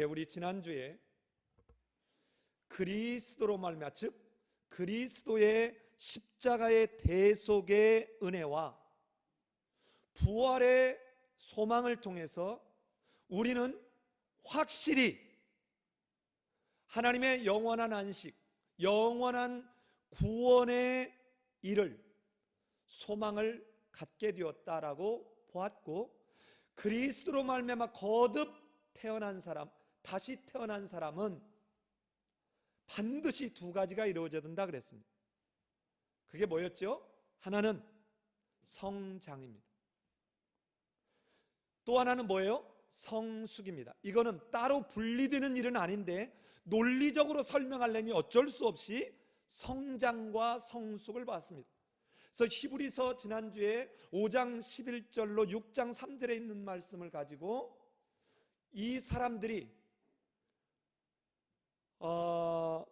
우리 지난주에 그리스도로 말미암아, 즉 그리스도의 십자가의 대속의 은혜와 부활의 소망을 통해서 우리는 확실히 하나님의 영원한 안식, 영원한 구원의 일을 소망을 갖게 되었다라고 보았고, 그리스도로 말미암아 거듭 태어난 사람, 다시 태어난 사람은 반드시 두 가지가 이루어져야 된다 그랬습니다. 그게 뭐였죠? 하나는 성장입니다. 또 하나는 뭐예요? 성숙입니다. 이거는 따로 분리되는 일은 아닌데 논리적으로 설명하려니 어쩔 수 없이 성장과 성숙을 봤습니다. 그래서 히브리서 지난주에 5장 11절로 6장 3절에 있는 말씀을 가지고 이 사람들이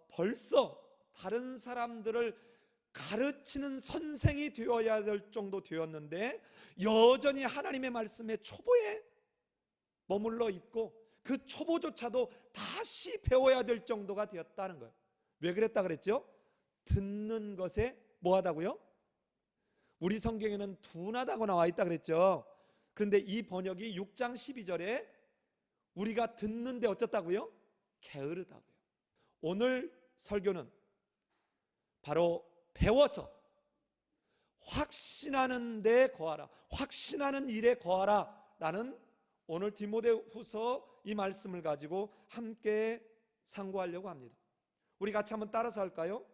벌써 다른 사람들을 가르치는 선생이 되어야 될 정도 되었는데 여전히 하나님의 말씀의 초보에 머물러 있고 그 초보조차도 다시 배워야 될 정도가 되었다는 거예요. 왜 그랬다 그랬죠? 듣는 것에 뭐하다고요? 우리 성경에는 둔하다고 나와 있다 그랬죠. 그런데 이 번역이 6장 12절에 우리가 듣는데 어쩌다고요? 게으르다고요. 오늘 설교는 바로 배워서 확신하는 데 거하라, 확신하는 일에 거하라 라는 오늘 디모데후서 이 말씀을 가지고 함께 상고하려고 합니다. 우리 같이 한번 따라서 할까요?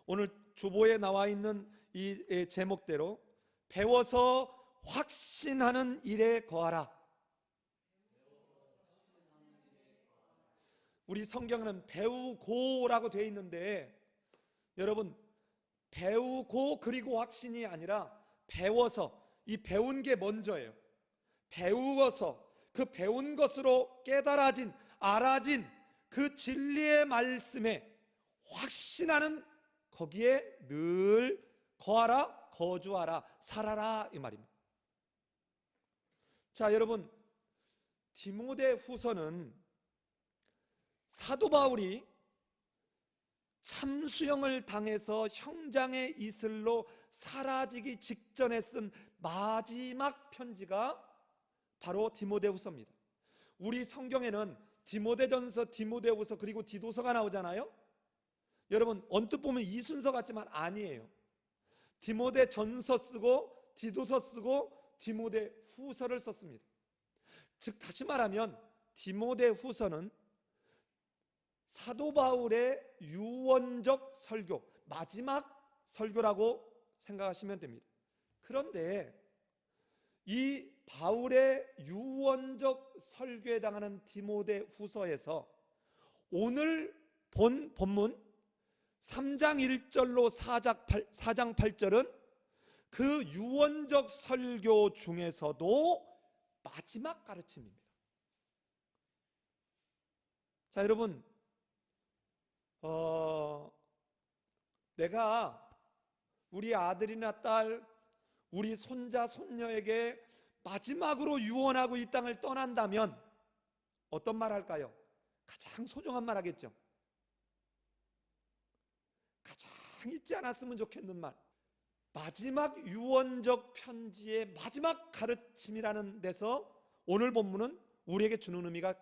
오늘 주보에 나와 있는 이 제목대로 배워서 확신하는 일에 거하라. 우리 성경은 배우고라고 되어 있는데 여러분, 배우고 그리고 확신이 아니라 배워서, 이 배운 게 먼저예요. 배우어서 그 배운 것으로 깨달아진, 알아진 그 진리의 말씀에 확신하는, 거기에 늘 거하라, 거주하라, 살아라 이 말입니다. 자, 여러분, 디모데후서는 사도 바울이 참수형을 당해서 형장의 이슬로 사라지기 직전에 쓴 마지막 편지가 바로 디모데후서입니다. 우리 성경에는 디모데전서, 디모데후서 그리고 디도서가 나오잖아요. 여러분, 언뜻 보면 이 순서 같지만 아니에요. 디모데전서 쓰고 디도서 쓰고 디모데후서를 썼습니다. 즉 다시 말하면 디모데후서는 사도 바울의 유언적 설교, 마지막 설교라고 생각하시면 됩니다. 그런데 이 바울의 유언적 설교에 해당하는 디모데후서에서 오늘 본 본문 3장 1절로 4장 8절은 그 유언적 설교 중에서도 마지막 가르침입니다. 자, 여러분, 내가 우리 아들이나 딸, 우리 손자, 손녀에게 마지막으로 유언하고 이 땅을 떠난다면 어떤 말 할까요? 가장 소중한 말 하겠죠. 가장 잊지 않았으면 좋겠는 말, 마지막 유언적 편지의 마지막 가르침이라는 데서 오늘 본문은 우리에게 주는 의미가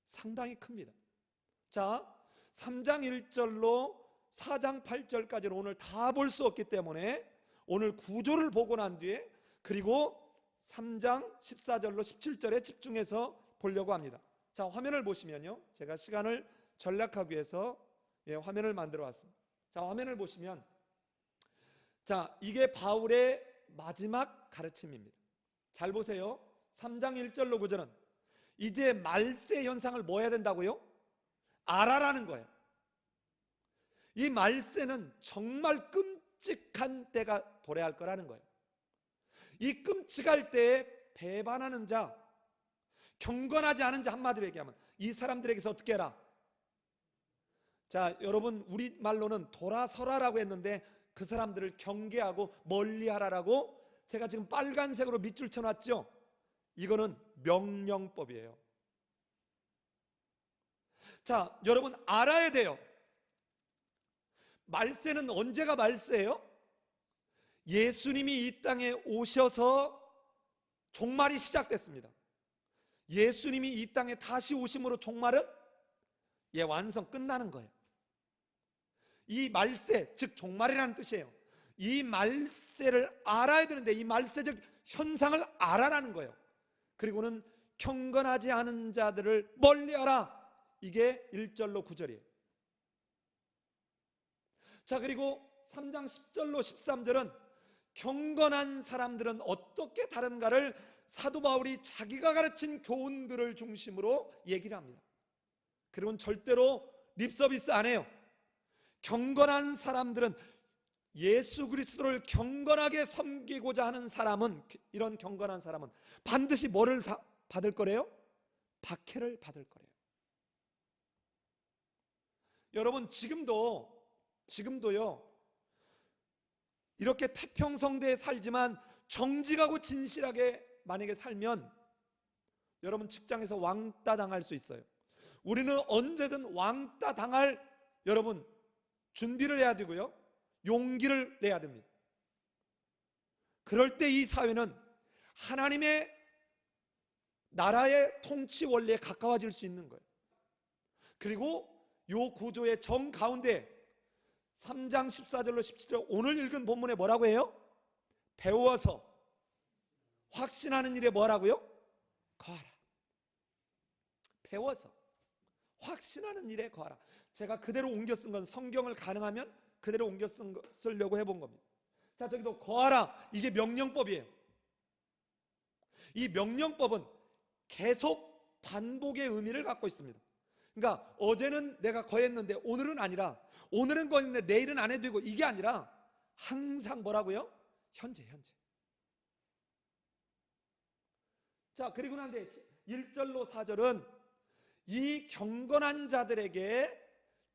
상당히 큽니다. 자, 3장 1절로 4장 8절까지는 오늘 다 볼 수 없기 때문에 오늘 구조를 보고 난 뒤에 그리고 3장 14절로 17절에 집중해서 보려고 합니다. 자, 화면을 보시면요, 제가 시간을 전략하기 위해서 화면을 만들어 왔습니다. 자, 화면을 보시면, 자, 이게 바울의 마지막 가르침입니다. 잘 보세요. 3장 1절로 9절은 이제 말세 현상을 뭐 해야 된다고요? 알아라는 거예요. 이 말세는 정말 끔찍한 때가 도래할 거라는 거예요. 이 끔찍할 때에 배반하는 자, 경건하지 않은 자, 한마디로 얘기하면 이 사람들에게서 어떻게 해라? 자, 여러분, 우리말로는 돌아서라라고 했는데 그 사람들을 경계하고 멀리하라라고 제가 지금 빨간색으로 밑줄 쳐놨죠. 이거는 명령법이에요. 자, 여러분 알아야 돼요. 말세는 언제가 말세예요? 예수님이 이 땅에 오셔서 종말이 시작됐습니다. 예수님이 이 땅에 다시 오심으로 종말은 완성 끝나는 거예요. 이 말세, 즉 종말이라는 뜻이에요. 이 말세를 알아야 되는데 이 말세적 현상을 알아라는 거예요. 그리고는 경건하지 않은 자들을 멀리하라. 이게 1절로 9절이에요. 자, 그리고 3장 10절로 13절은 경건한 사람들은 어떻게 다른가를 사도 바울이 자기가 가르친 교훈들을 중심으로 얘기를 합니다. 그리고는 절대로 립서비스 안 해요. 경건한 사람들은, 예수 그리스도를 경건하게 섬기고자 하는 사람은, 이런 경건한 사람은 반드시 뭐를 받을 거래요? 박해를 받을 거래요. 여러분 지금도요 이렇게 태평성대에 살지만 정직하고 진실하게 만약에 살면 여러분 직장에서 왕따 당할 수 있어요. 우리는 언제든 왕따 당할 여러분 준비를 해야 되고요, 용기를 내야 됩니다. 그럴 때 이 사회는 하나님의 나라의 통치 원리에 가까워질 수 있는 거예요. 그리고 요 구조의 정 가운데 3장 14절로 17절 오늘 읽은 본문에 뭐라고 해요? 배워서 확신하는 일에 뭐라고요? 거하라. 배워서 확신하는 일에 거하라. 제가 그대로 옮겨 쓴 건 성경을 가능하면 그대로 옮겨 쓰려고 해본 겁니다. 자, 저기도 거하라, 이게 명령법이에요. 이 명령법은 계속 반복의 의미를 갖고 있습니다. 그러니까 어제는 내가 거했는데 오늘은 아니라, 오늘은 거했는데 내일은 안 해도 되고, 이게 아니라 항상 뭐라고요? 현재. 자, 그리고 난 뒤에 1절로 4절은 이 경건한 자들에게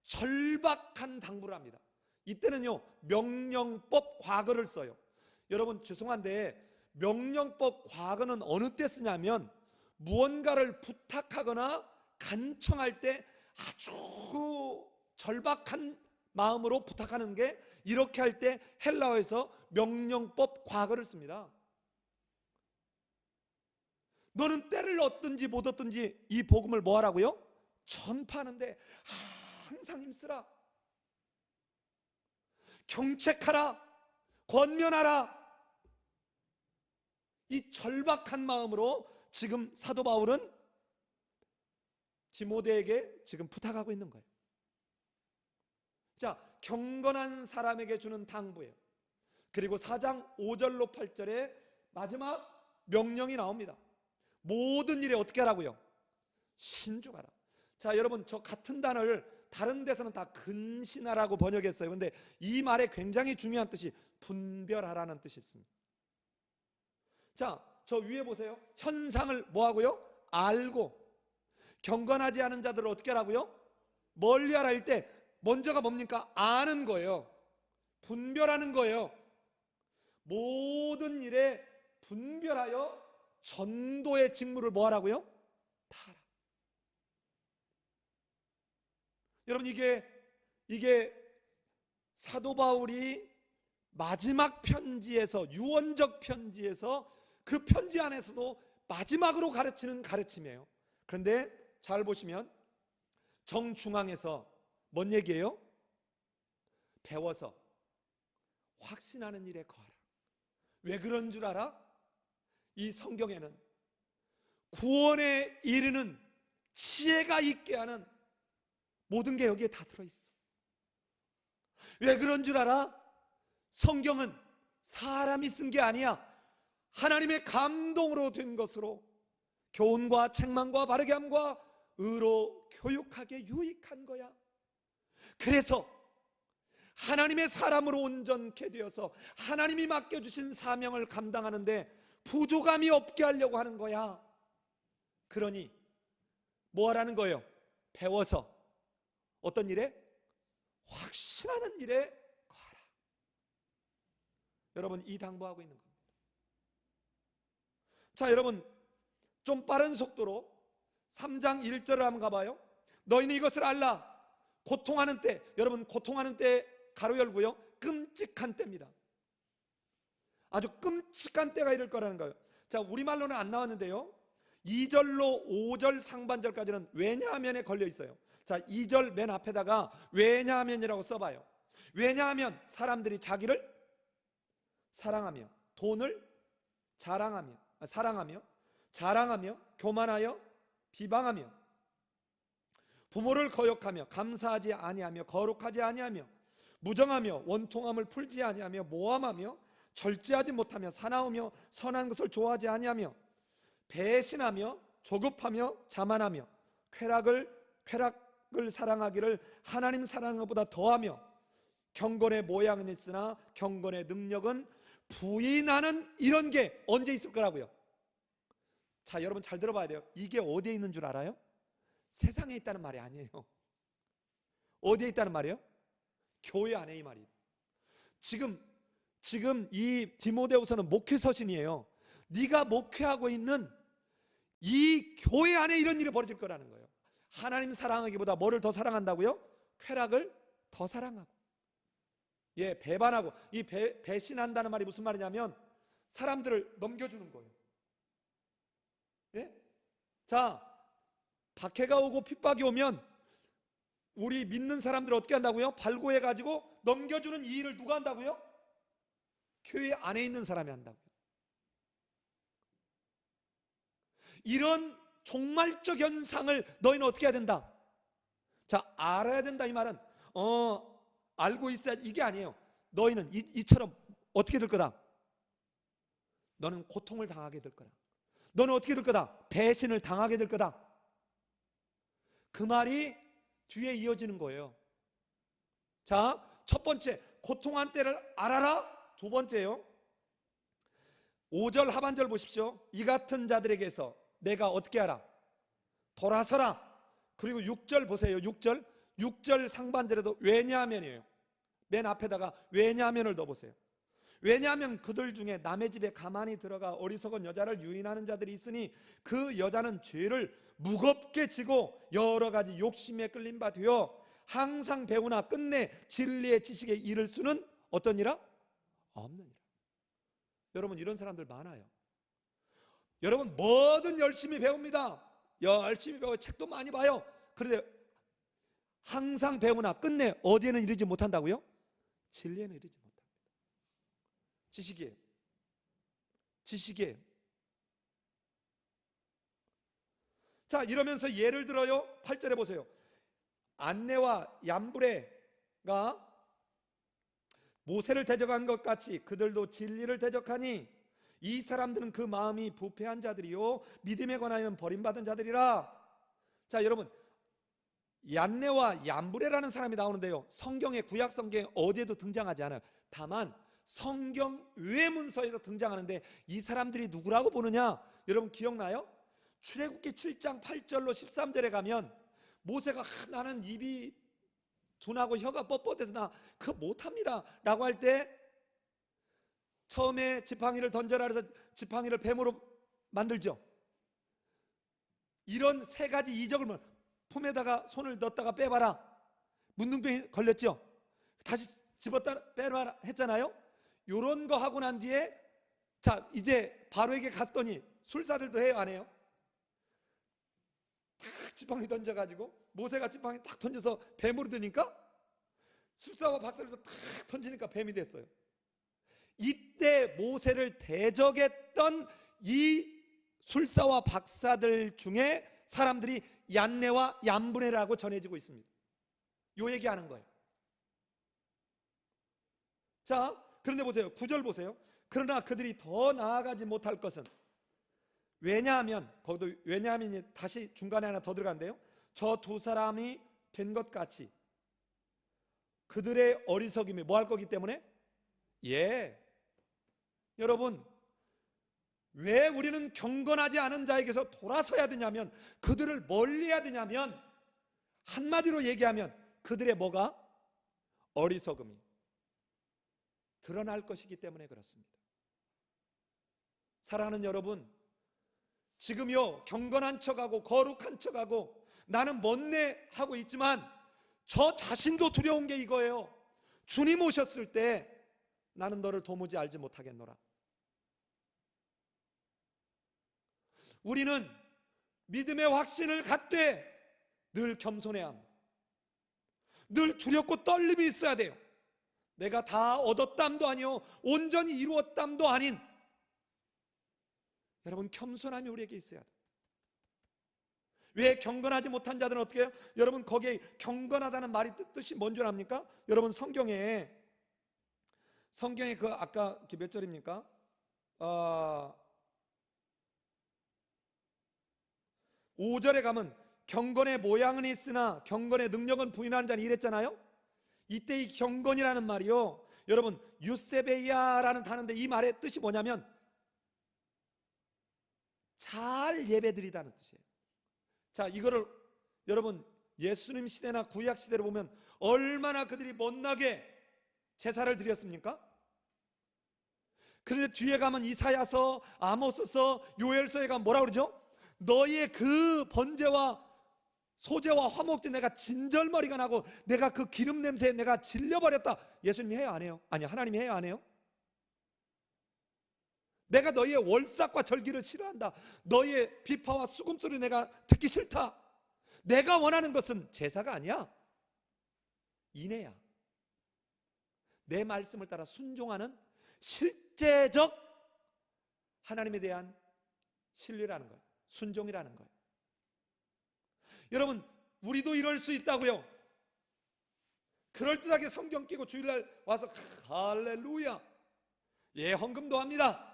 절박한 당부를 합니다. 이때는요 명령법 과거를 써요. 여러분 죄송한데 명령법 과거는 어느 때 쓰냐면 무언가를 부탁하거나 간청할 때 아주 절박한 마음으로 부탁하는 게, 이렇게 할 때 헬라어에서 명령법 과거를 씁니다. 너는 때를 얻든지 못 얻든지 이 복음을 뭐 하라고요? 전파하는데 항상 힘쓰라, 경책하라, 권면하라. 이 절박한 마음으로 지금 사도 바울은 디모데에게 지금 부탁하고 있는 거예요. 자, 경건한 사람에게 주는 당부예요. 그리고 4장 5절로 8절에 마지막 명령이 나옵니다. 모든 일에 어떻게 하라고요? 신중하라. 자, 여러분 저 같은 단어를 다른 데서는 다 근신하라고 번역했어요. 근데 이 말에 굉장히 중요한 뜻이 분별하라는 뜻이 있습니다. 자, 저 위에 보세요. 현상을 뭐 하고요? 알고. 경건하지 않은 자들을 어떻게 하라고요? 멀리하라 할 때 먼저가 뭡니까? 아는 거예요. 분별하는 거예요. 모든 일에 분별하여 전도의 직무를 뭐 하라고요? 다하라. 여러분 이게 사도 바울이 마지막 편지에서, 유언적 편지에서 그 편지 안에서도 마지막으로 가르치는 가르침이에요. 그런데 잘 보시면 정중앙에서 뭔 얘기예요? 배워서 확신하는 일에 거하라. 왜 그런 줄 알아? 이 성경에는 구원에 이르는 지혜가 있게 하는 모든 게 여기에 다 들어있어. 왜 그런 줄 알아? 성경은 사람이 쓴 게 아니야. 하나님의 감동으로 된 것으로 교훈과 책망과 바르게 함과 의로 교육하게 유익한 거야. 그래서 하나님의 사람으로 온전케 되어서 하나님이 맡겨주신 사명을 감당하는데 부족함이 없게 하려고 하는 거야. 그러니 뭐 하라는 거예요? 배워서 어떤 일에? 확신하는 일에 거하라. 여러분 이 당부하고 있는 겁니다. 자, 여러분 좀 빠른 속도로 3장 1절을 한번 가봐요. 너희는 이것을 알라. 고통하는 때, 여러분 고통하는 때 가로 열고요, 끔찍한 때입니다. 아주 끔찍한 때가 이럴 거라는 거예요. 자, 우리말로는 안 나왔는데요, 2절로 5절 상반절까지는 왜냐하면에 걸려 있어요. 자, 2절 맨 앞에다가 왜냐하면이라고 써봐요. 왜냐하면 사람들이 자기를 사랑하며, 돈을 사랑하며, 자랑하며, 교만하여, 비방하며, 부모를 거역하며, 감사하지 아니하며, 거룩하지 아니하며, 무정하며, 원통함을 풀지 아니하며, 모함하며, 절제하지 못하며, 사나우며, 선한 것을 좋아하지 아니하며, 배신하며, 조급하며, 자만하며, 쾌락을 사랑하기를 하나님 사랑하는 것보다 더하며, 경건의 모양은 있으나 경건의 능력은 부인하는, 이런 게 언제 있을 거라고요? 자, 여러분 잘 들어봐야 돼요. 이게 어디에 있는 줄 알아요? 세상에 있다는 말이 아니에요. 어디에 있다는 말이에요? 교회 안에, 이 말이에요. 지금 이 디모데후서는 목회 서신이에요. 네가 목회하고 있는 이 교회 안에 이런 일이 벌어질 거라는 거예요. 하나님 사랑하기보다 뭐를 더 사랑한다고요? 쾌락을 더 사랑하고, 예, 배반하고. 이 배신한다는 말이 무슨 말이냐면 사람들을 넘겨주는 거예요. 예? 자, 박해가 오고 핍박이 오면 우리 믿는 사람들 어떻게 한다고요? 발고해가지고 넘겨주는 이 일을 누가 한다고요? 교회 안에 있는 사람이 한다고요. 이런 종말적 현상을 너희는 어떻게 해야 된다? 자, 알아야 된다, 이 말은 알고 있어야, 이게 아니에요. 너희는 이처럼 어떻게 될 거다? 너는 고통을 당하게 될 거다. 너는 어떻게 될 거다? 배신을 당하게 될 거다. 그 말이 뒤에 이어지는 거예요. 자, 첫 번째, 고통한 때를 알아라. 두 번째요, 5절 하반절 보십시오. 이 같은 자들에게서 내가 어떻게 하라? 돌아서라. 그리고 6절 보세요. 6절 상반절에도 왜냐하면이에요. 맨 앞에다가 왜냐하면을 넣어보세요. 왜냐하면 그들 중에 남의 집에 가만히 들어가 어리석은 여자를 유인하는 자들이 있으니 그 여자는 죄를 무겁게 지고 여러 가지 욕심에 끌린 바 되어 항상 배우나 끝내 진리의 지식에 이를 수는 어떠니라? 없느니라. 여러분, 이런 사람들 많아요. 여러분, 뭐든 열심히 배웁니다. 열심히 배워, 책도 많이 봐요. 그런데 항상 배우나 끝내 어디에는 이르지 못한다고요? 진리에는 이르지 못합니다. 지식이에요. 자, 이러면서 예를 들어요, 8절에 보세요. 안내와 얌브레가 모세를 대적한 것 같이 그들도 진리를 대적하니 이 사람들은 그 마음이 부패한 자들이요 믿음에 관하여는 버림받은 자들이라. 자, 여러분, 얀네와 얌브레라는 사람이 나오는데요, 성경의 구약 성경에 어디에도 등장하지 않아요. 다만 성경 외문서에서 등장하는데 이 사람들이 누구라고 보느냐? 여러분 기억나요? 출애굽기 7장 8절로 13절에 가면 모세가 나는 입이 둔하고 혀가 뻣뻣해서 나 그거 못합니다 라고 할 때 처음에 지팡이를 던져라 그래서 지팡이를 뱀으로 만들죠. 이런 세 가지 이적을 품에다가 손을 넣었다가 빼봐라, 문둥병이 걸렸죠. 다시 집었다 빼봐라 했잖아요. 요런 거 하고 난 뒤에 자, 이제 바로에게 갔더니 술사들도 해요, 안 해요? 탁 지팡이 던져가지고 모세가 지팡이 탁 던져서 뱀으로 드니까 술사와 박사들도 탁 던지니까 뱀이 됐어요. 이때 모세를 대적했던 이 술사와 박사들 중에 사람들이 얀네와 얌브레라고 전해지고 있습니다. 요 얘기하는 거예요. 자, 그런데 보세요. 9절 보세요. 그러나 그들이 더 나아가지 못할 것은, 왜냐하면, 거기도 왜냐하면이 다시 중간에 하나 더 들어간대요. 저 두 사람이 된 것 같이 그들의 어리석임이 뭐 할 거기 때문에, 예, 여러분, 왜 우리는 경건하지 않은 자에게서 돌아서야 되냐면, 그들을 멀리해야 되냐면, 한마디로 얘기하면 그들의 뭐가? 어리석음이 드러날 것이기 때문에 그렇습니다. 사랑하는 여러분, 지금요 경건한 척하고 거룩한 척하고 나는 멋내 하고 있지만 저 자신도 두려운 게 이거예요. 주님 오셨을 때 나는 너를 도무지 알지 못하겠노라. 우리는 믿음의 확신을 갖되 늘 겸손해야 합니다. 늘 두렵고 떨림이 있어야 돼요. 내가 다 얻었담도 아니요 온전히 이루었담도 아닌, 여러분, 겸손함이 우리에게 있어야 돼요. 왜 경건하지 못한 자들은 어떻게 해요? 여러분, 거기에 경건하다는 말이 뜻이 뭔 줄 압니까? 여러분, 성경에 그 아까 몇 절입니까? 5절에 가면 경건의 모양은 있으나 경건의 능력은 부인하는 자는 이랬잖아요. 이때 이 경건이라는 말이요, 여러분, 유세베이아라는 단어인데 이 말의 뜻이 뭐냐면 잘 예배드리다는 뜻이에요. 자, 이거를 여러분 예수님 시대나 구약 시대로 보면 얼마나 그들이 못나게 제사를 드렸습니까? 그런데 뒤에 가면 이사야서, 아모스서, 요엘서에 가면 뭐라 그러죠? 너희의 그 번제와 소제와 화목제 내가 진절머리가 나고 내가 그 기름 냄새에 내가 질려버렸다. 예수님이 해요, 안 해요? 아니요, 하나님이 해요, 안 해요? 내가 너희의 월삭과 절기를 싫어한다. 너희의 비파와 수금소리 내가 듣기 싫다. 내가 원하는 것은 제사가 아니야, 인애야. 내 말씀을 따라 순종하는 실제적 하나님에 대한 신뢰라는 거예요. 순종이라는 거예요. 여러분, 우리도 이럴 수 있다고요. 그럴듯하게 성경 끼고 주일날 와서 할렐루야, 예, 헌금도 합니다.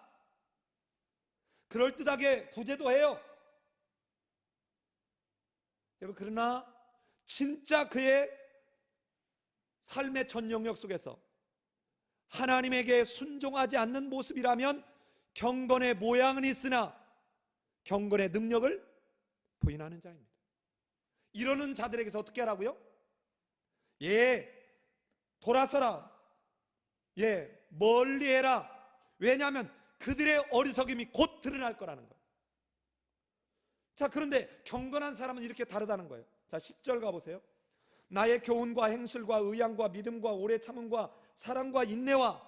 그럴듯하게 구제도 해요. 여러분, 그러나 진짜 그의 삶의 전 영역 속에서 하나님에게 순종하지 않는 모습이라면 경건의 모양은 있으나 경건의 능력을 부인하는 자입니다. 이러는 자들에게서 어떻게 하라고요? 예, 돌아서라. 예, 멀리해라. 왜냐하면 그들의 어리석음이 곧 드러날 거라는 거예요. 자, 그런데 경건한 사람은 이렇게 다르다는 거예요. 자, 10절 가보세요. 나의 교훈과 행실과 의향과 믿음과 오래 참음과 사랑과 인내와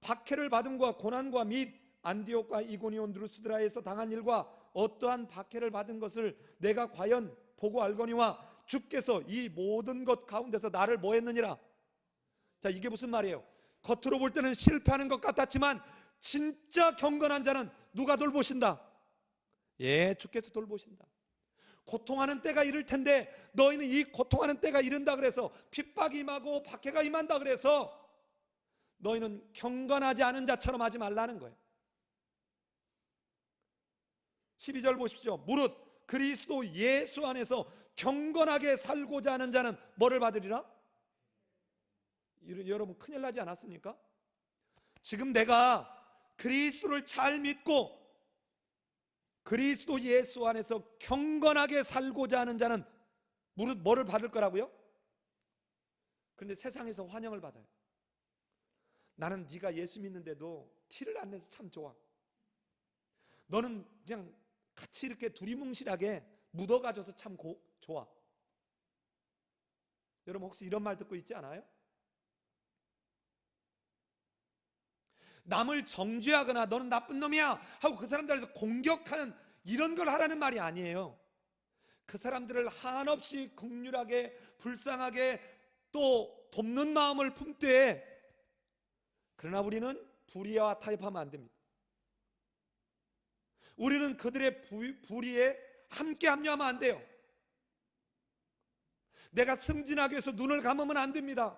박해를 받음과 고난과 및 안디옥과 이고니온 누르스드라에서 당한 일과 어떠한 박해를 받은 것을 내가 과연 보고 알거니와 주께서 이 모든 것 가운데서 나를 뭐 했느니라. 자, 이게 무슨 말이에요? 겉으로 볼 때는 실패하는 것 같았지만 진짜 경건한 자는 누가 돌보신다? 예, 주께서 돌보신다. 고통하는 때가 이를 텐데 너희는 이 고통하는 때가 이른다 그래서 핍박이 임하고 박해가 임한다 그래서 너희는 경건하지 않은 자처럼 하지 말라는 거예요. 12절 보십시오. 무릇 그리스도 예수 안에서 경건하게 살고자 하는 자는 뭐를 받으리라? 여러분, 큰일 나지 않았습니까? 지금 내가 그리스도를 잘 믿고 그리스도 예수 안에서 경건하게 살고자 하는 자는 무릇 뭐를 받을 거라고요? 그런데 세상에서 환영을 받아요. 나는 네가 예수 믿는데도 티를 안 내서 참 좋아. 너는 그냥 같이 이렇게 두리뭉실하게 묻어가줘서 참 좋아. 여러분, 혹시 이런 말 듣고 있지 않아요? 남을 정죄하거나 너는 나쁜 놈이야 하고 그 사람들에서 공격하는 이런 걸 하라는 말이 아니에요. 그 사람들을 한없이 긍휼하게 불쌍하게 또 돕는 마음을 품되, 그러나 우리는 불의와 타협하면 안 됩니다. 우리는 그들의 불의에 함께 합류하면 안 돼요. 내가 승진하기 위해서 눈을 감으면 안 됩니다.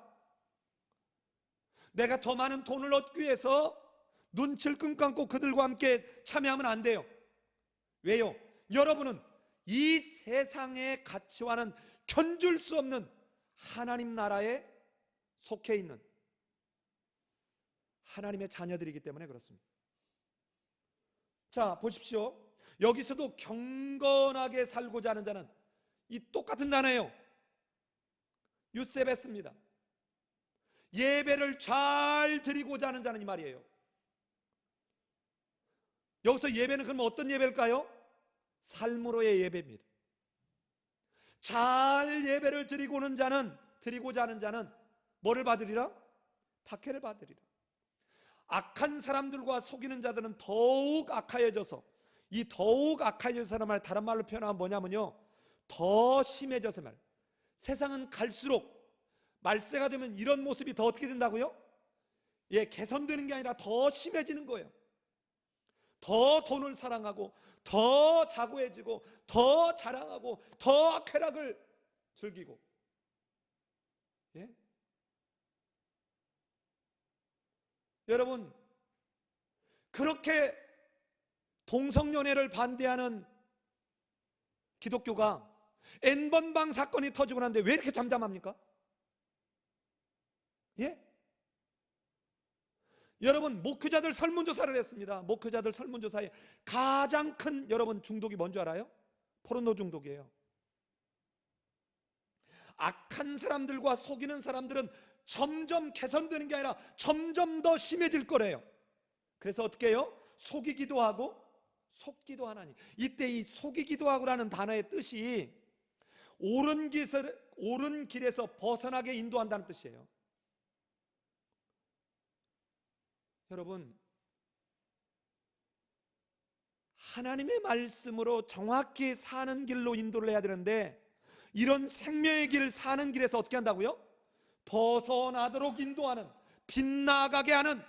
내가 더 많은 돈을 얻기 위해서 눈치를 끈 감고 그들과 함께 참여하면 안 돼요. 왜요? 여러분은 이 세상의 가치와는 견줄 수 없는 하나님 나라에 속해 있는 하나님의 자녀들이기 때문에 그렇습니다. 자, 보십시오. 여기서도 경건하게 살고자 하는 자는 이 똑같은 단어예요. 유세베스입니다. 예배를 잘 드리고자 하는 자는 이 말이에요. 여기서 예배는 그럼 어떤 예배일까요? 삶으로의 예배입니다. 잘 예배를 드리고자 하는 자는 뭐를 받으리라? 박해를 받으리라. 악한 사람들과 속이는 자들은 더욱 악하여져서, 이 더욱 악하여져서라는 말 다른 말로 표현하면 뭐냐면요, 더 심해져서 말. 세상은 갈수록 말세가 되면 이런 모습이 더 어떻게 된다고요? 개선되는 게 아니라 더 심해지는 거예요. 더 돈을 사랑하고, 더 자고해지고, 더 자랑하고, 더 쾌락을 즐기고. 여러분, 그렇게 동성연애를 반대하는 기독교가 N번방 사건이 터지고 났는데 왜 이렇게 잠잠합니까? 여러분, 목회자들 설문조사를 했습니다. 목회자들 설문조사에 가장 큰 여러분 중독이 뭔지 알아요? 포르노 중독이에요. 악한 사람들과 속이는 사람들은 점점 개선되는 게 아니라 점점 더 심해질 거래요. 그래서 어떻게 해요? 속이기도 하고 속기도 하나니. 이때 이 속이기도 하고라는 단어의 뜻이 옳은 길에서 벗어나게 인도한다는 뜻이에요. 여러분, 하나님의 말씀으로 정확히 사는 길로 인도를 해야 되는데, 이런 생명의 길 사는 길에서 어떻게 한다고요? 벗어나도록 인도하는, 빗나가게 하는,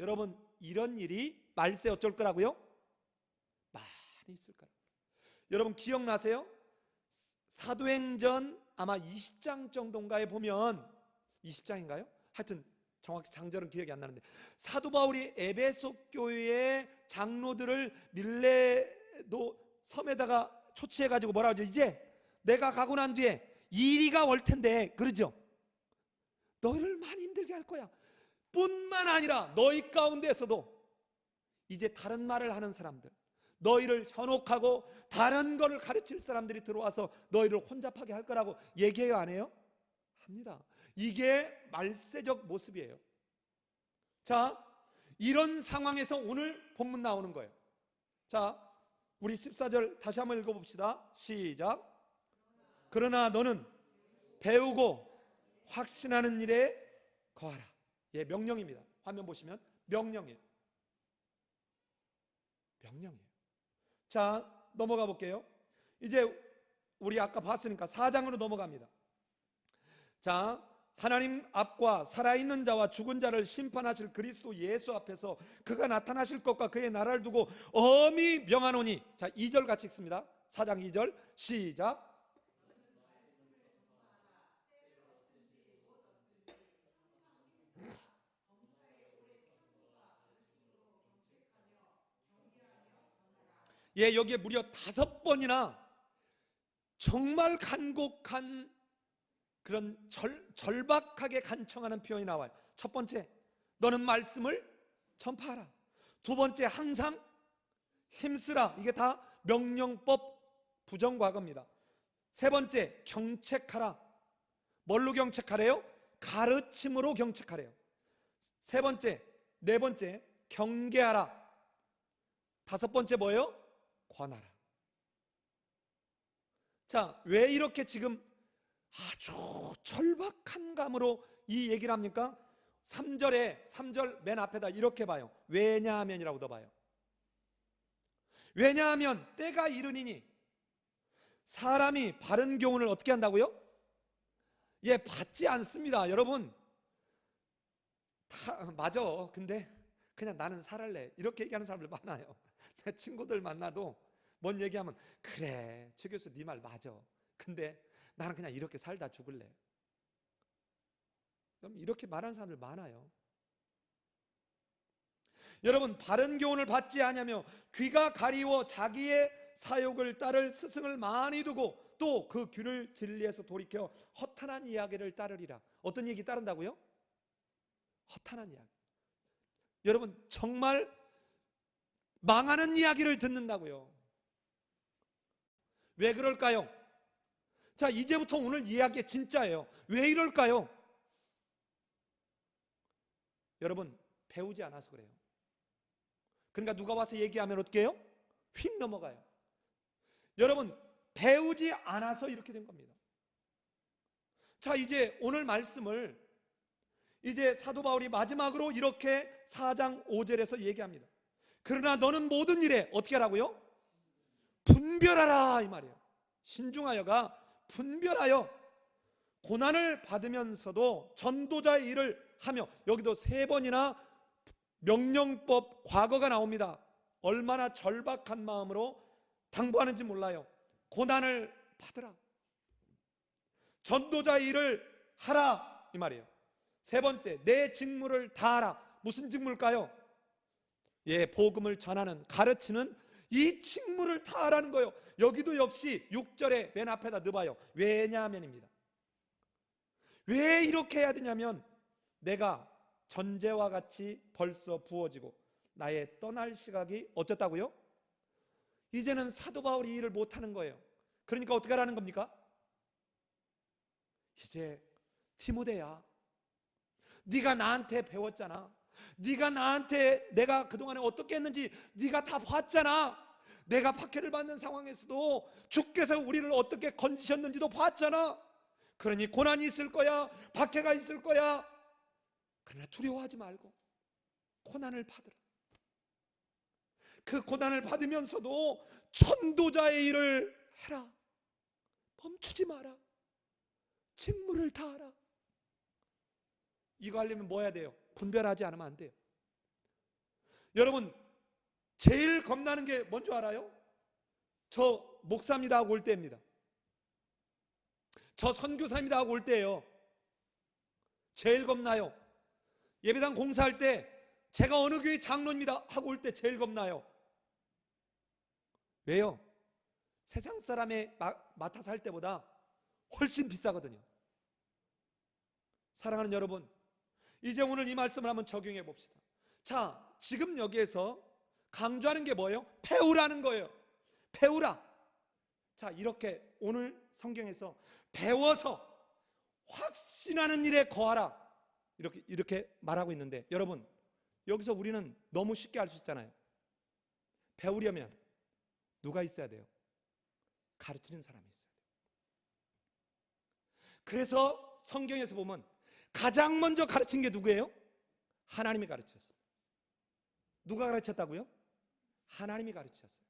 여러분, 이런 일이 말세 어쩔 거라고요? 많이 있을 거라고요. 여러분 기억나세요? 사도행전 아마 20장 정도인가에 보면, 20장인가요? 하여튼 정확히 장절은 기억이 안 나는데, 사도 바울이 에베소 교회의 장로들을 밀레도 섬에다가 초치해가지고 뭐라 하죠? 이제 내가 가고 난 뒤에 이리가 올 텐데, 그러죠? 너희를 많이 힘들게 할 거야. 뿐만 아니라 너희 가운데에서도 이제 다른 말을 하는 사람들, 너희를 현혹하고 다른 거를 가르칠 사람들이 들어와서 너희를 혼잡하게 할 거라고 얘기해요, 안 해요? 합니다. 이게 말세적 모습이에요. 자, 이런 상황에서 오늘 본문 나오는 거예요. 자, 우리 14절 다시 한번 읽어봅시다. 시작. 그러나 너는 배우고 확신하는 일에 거하라. 명령입니다. 화면 보시면 명령이에요. 명령이에요. 자, 넘어가 볼게요. 이제 우리 아까 봤으니까 4장으로 넘어갑니다. 자, 하나님 앞과 살아있는 자와 죽은 자를 심판하실 그리스도 예수 앞에서 그가 나타나실 것과 그의 나라를 두고 엄히 명하노니. 자, 2절 같이 읽습니다. 4장 2절 시작. 여기에 무려 5번이나 정말 간곡한 그런 절박하게 간청하는 표현이 나와요. 첫 번째, 너는 말씀을 전파하라. 두 번째, 항상 힘쓰라. 이게 다 명령법 부정과거입니다. 세 번째, 경책하라. 뭘로 경책하래요? 가르침으로 경책하래요. 세 번째, 네 번째, 경계하라. 다섯 번째 뭐예요? 권하라. 자, 왜 이렇게 지금 아주 절박한 감으로 이 얘기를 합니까? 3절 맨 앞에다 이렇게 봐요. 왜냐하면이라고 더 봐요. 왜냐하면 때가 이르니니. 사람이 바른 교훈을 어떻게 한다고요? 받지 않습니다. 여러분, 맞아. 근데 그냥 나는 살할래, 이렇게 얘기하는 사람들 많아요. 내 친구들 만나도 뭔 얘기하면, 그래 최 교수 네 말 맞아, 근데 나는 그냥 이렇게 살다 죽을래. 이렇게 말하는 사람들 많아요. 여러분, 바른 교훈을 받지 않으며 귀가 가리워 자기의 사욕을 따를 스승을 많이 두고 또 그 귀를 진리에서 돌이켜 허탄한 이야기를 따르리라. 어떤 얘기 따른다고요? 허탄한 이야기. 여러분, 정말 망하는 이야기를 듣는다고요. 왜 그럴까요? 자, 이제부터 오늘 이야기 진짜예요. 왜 이럴까요? 여러분, 배우지 않아서 그래요. 그러니까 누가 와서 얘기하면 어떻게 해요? 휙 넘어가요. 여러분, 배우지 않아서 이렇게 된 겁니다. 자, 이제 오늘 말씀을 이제 사도 바울이 마지막으로 이렇게 4장 5절에서 얘기합니다. 그러나 너는 모든 일에 어떻게 하라고요? 분별하라, 이 말이에요. 신중하여가 분별하여 고난을 받으면서도 전도자의 일을 하며, 여기도 3번이나 명령법 과거가 나옵니다. 얼마나 절박한 마음으로 당부하는지 몰라요. 고난을 받으라, 전도자의 일을 하라, 이 말이에요. 3번째, 내 직무를 다하라. 무슨 직무일까요? 예, 복음을 전하는, 가르치는 이 직무를 다하라는 거예요. 여기도 역시 6절에 맨 앞에다 넣어봐요. 왜냐하면입니다. 왜 이렇게 해야 되냐면, 내가 전제와 같이 벌써 부어지고 나의 떠날 시각이 어쨌다고요? 이제는 사도 바울이 일을 못하는 거예요. 그러니까 어떻게 하라는 겁니까? 이제 디모데야, 네가 나한테 배웠잖아. 네가 나한테 내가 그동안에 어떻게 했는지 네가 다 봤잖아. 내가 박해를 받는 상황에서도 주께서 우리를 어떻게 건지셨는지도 봤잖아. 그러니 고난이 있을 거야, 박해가 있을 거야. 그러나 두려워하지 말고 고난을 받으라. 그 고난을 받으면서도 전도자의 일을 해라. 멈추지 마라. 직무를 다하라. 이거 하려면 뭐 해야 돼요? 분별하지 않으면 안 돼요. 여러분, 제일 겁나는 게 뭔지 알아요? 저 목사입니다 하고 올 때입니다. 저 선교사입니다 하고 올 때예요. 제일 겁나요. 예배당 공사할 때 제가 어느 교회 장로입니다 하고 올 때 제일 겁나요. 왜요? 세상 사람의 맡아서 할 때보다 훨씬 비싸거든요. 사랑하는 여러분, 이제 오늘 이 말씀을 한번 적용해 봅시다. 자, 지금 여기에서 강조하는 게 뭐예요? 배우라는 거예요. 배우라. 자, 이렇게 오늘 성경에서 배워서 확신하는 일에 거하라, 이렇게 말하고 있는데, 여러분, 여기서 우리는 너무 쉽게 할 수 있잖아요. 배우려면 누가 있어야 돼요? 가르치는 사람이 있어야 돼요. 그래서 성경에서 보면 가장 먼저 가르친 게 누구예요? 하나님이 가르쳤습니다. 누가 가르쳤다고요? 하나님이 가르쳤어요.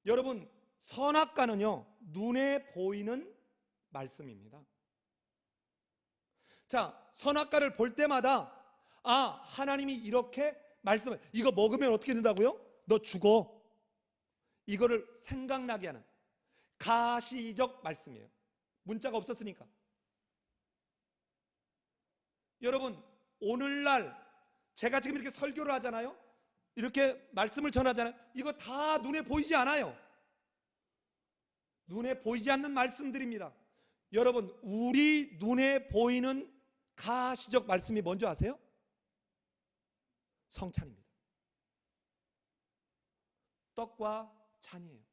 여러분, 선악과는요, 눈에 보이는 말씀입니다. 자, 선악과를 볼 때마다 하나님이 이렇게 말씀을, 이거 먹으면 어떻게 된다고요? 너 죽어. 이거를 생각나게 하는 가시적 말씀이에요. 문자가 없었으니까. 여러분, 오늘날 제가 지금 이렇게 설교를 하잖아요. 이렇게 말씀을 전하잖아요. 이거 다 눈에 보이지 않아요. 눈에 보이지 않는 말씀들입니다. 여러분, 우리 눈에 보이는 가시적 말씀이 뭔지 아세요? 성찬입니다. 떡과 잔이에요.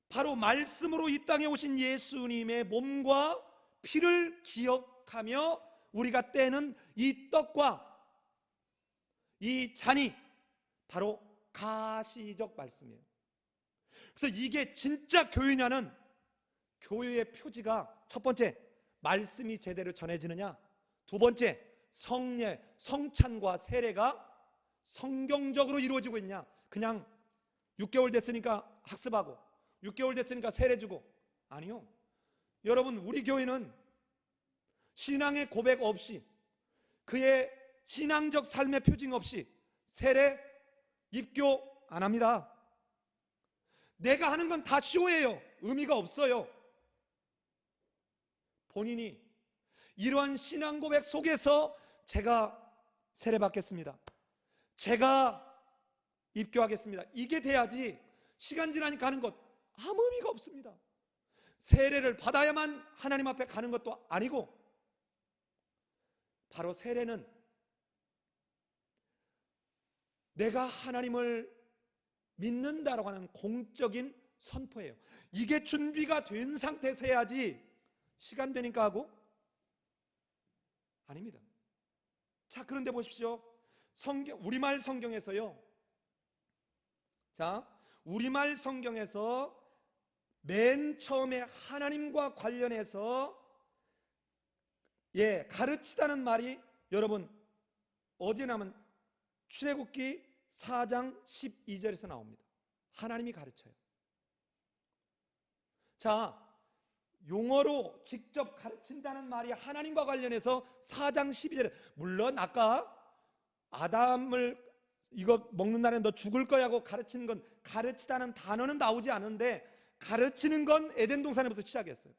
바로 말씀으로 이 땅에 오신 예수님의 몸과 피를 기억하며 우리가 떼는 이 떡과 이 잔이 바로 가시적 말씀이에요. 그래서 이게 진짜 교회냐는, 교회의 표지가 첫 번째, 말씀이 제대로 전해지느냐, 두 번째, 성례, 성찬과 세례가 성경적으로 이루어지고 있냐. 그냥 6개월 됐으니까 학습하고 6개월 됐으니까 세례 주고, 아니요. 여러분, 우리 교회는 신앙의 고백 없이, 그의 신앙적 삶의 표징 없이 세례, 입교 안 합니다. 내가 하는 건 다 쇼예요. 의미가 없어요. 본인이 이러한 신앙 고백 속에서 제가 세례 받겠습니다, 제가 입교하겠습니다, 이게 돼야지 시간 지나니까 하는 것 아무 의미가 없습니다. 세례를 받아야만 하나님 앞에 가는 것도 아니고, 바로 세례는 내가 하나님을 믿는다라고 하는 공적인 선포예요. 이게 준비가 된 상태에서 해야지 시간 되니까 하고, 아닙니다. 자, 그런데 보십시오. 우리말 성경에서요, 자, 우리말 성경에서 맨 처음에 하나님과 관련해서 가르치다는 말이 여러분 어디에 나면 출애굽기 4장 12절에서 나옵니다. 하나님이 가르쳐요. 자, 용어로 직접 가르친다는 말이 하나님과 관련해서 4장 12절에, 물론 아까 아담을 이거 먹는 날에 너 죽을 거야 하고 가르치는 건, 가르치다는 단어는 나오지 않은데 가르치는 건 에덴 동산에부터 시작했어요.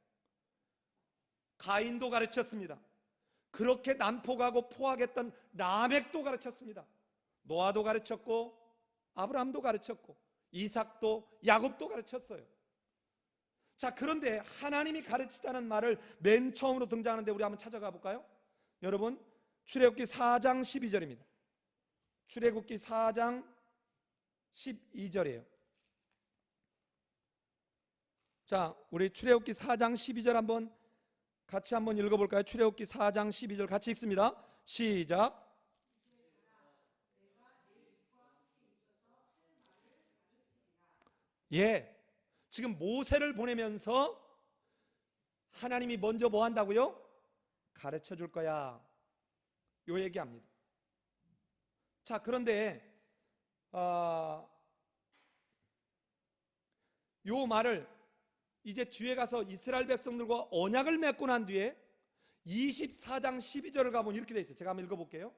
가인도 가르쳤습니다. 그렇게 난폭하고 포악했던 라멕도 가르쳤습니다. 노아도 가르쳤고 아브라함도 가르쳤고 이삭도 야곱도 가르쳤어요. 자, 그런데 하나님이 가르치다는 말을 맨 처음으로 등장하는데 우리 한번 찾아가 볼까요? 여러분, 출애굽기 4장 12절입니다. 출애굽기 4장 12절이에요. 자, 우리 출애굽기 4장 12절 같이 한번 읽어볼까요? 출애굽기 4장 12절 같이 읽습니다. 시작. 지금 모세를 보내면서 하나님이 먼저 뭐 한다고요? 가르쳐 줄 거야, 요 얘기합니다. 자, 그런데 요 말을 이제 뒤에 가서 이스라엘 백성들과 언약을 맺고 난 뒤에 24장 12절을 가보면 이렇게 돼 있어요. 제가 한번 읽어볼게요.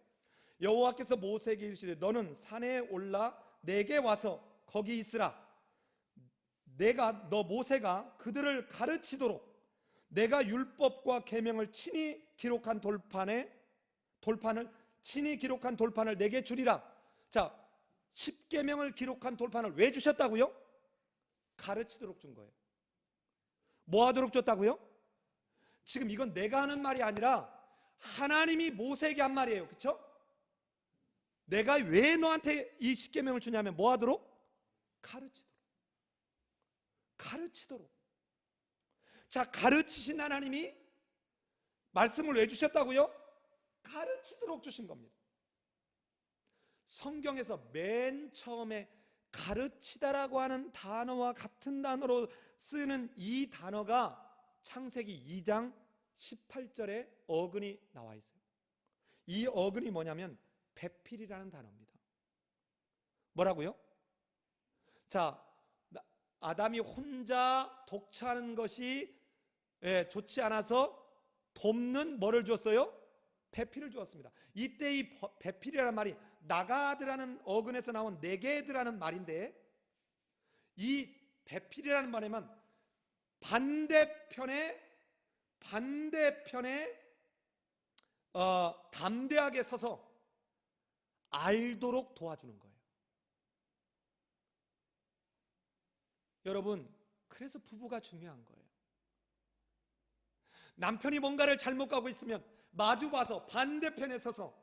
여호와께서 모세에게 이르시되 너는 산에 올라 내게 와서 거기 있으라. 너 모세가 그들을 가르치도록 내가 율법과 계명을 친히 기록한 돌판을 내게 주리라. 자, 10계명을 기록한 돌판을 왜 주셨다고요? 가르치도록 준 거예요. 뭐 하도록 줬다고요? 지금 이건 내가 하는 말이 아니라 하나님이 모세에게 한 말이에요. 그렇죠? 내가 왜 너한테 이 10계명을 주냐면 뭐 하도록? 가르치도록. 자, 가르치신 하나님이 말씀을 왜 주셨다고요? 가르치도록 주신 겁니다. 성경에서 맨 처음에 가르치다라고 하는 단어와 같은 단어로 쓰는 이 단어가 창세기 2장 18절에 어근이 나와 있어요. 이 어근이 뭐냐면 배필이라는 단어입니다. 뭐라고요? 자, 아담이 혼자 독차하는 것이 좋지 않아서 돕는 뭐를 주었어요? 배필을 주었습니다. 이때 이 배필이라는 말이 나가드라는 어근에서 나온 네게드라는 말인데, 이 배필이라는 말에만 반대편에 담대하게 서서 알도록 도와주는 거예요. 여러분, 그래서 부부가 중요한 거예요. 남편이 뭔가를 잘못 가고 있으면 마주봐서 반대편에 서서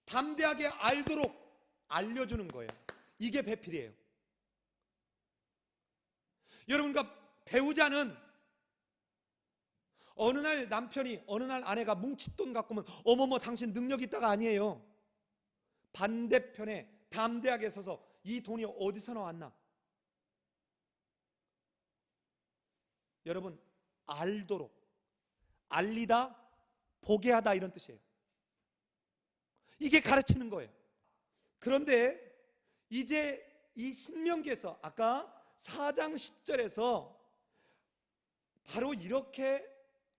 담대하게 알도록 알려주는 거예요. 이게 배필이에요. 여러분과 배우자는 어느 날 남편이, 어느 날 아내가 뭉칫돈 갖고 오면 어머머 당신 능력 있다가 아니에요. 반대편에 담대하게 서서 이 돈이 어디서 나왔나? 여러분, 알도록, 알리다, 보게 하다, 이런 뜻이에요. 이게 가르치는 거예요. 그런데 이제 이 신명기에서 아까 4장 10절에서 바로 이렇게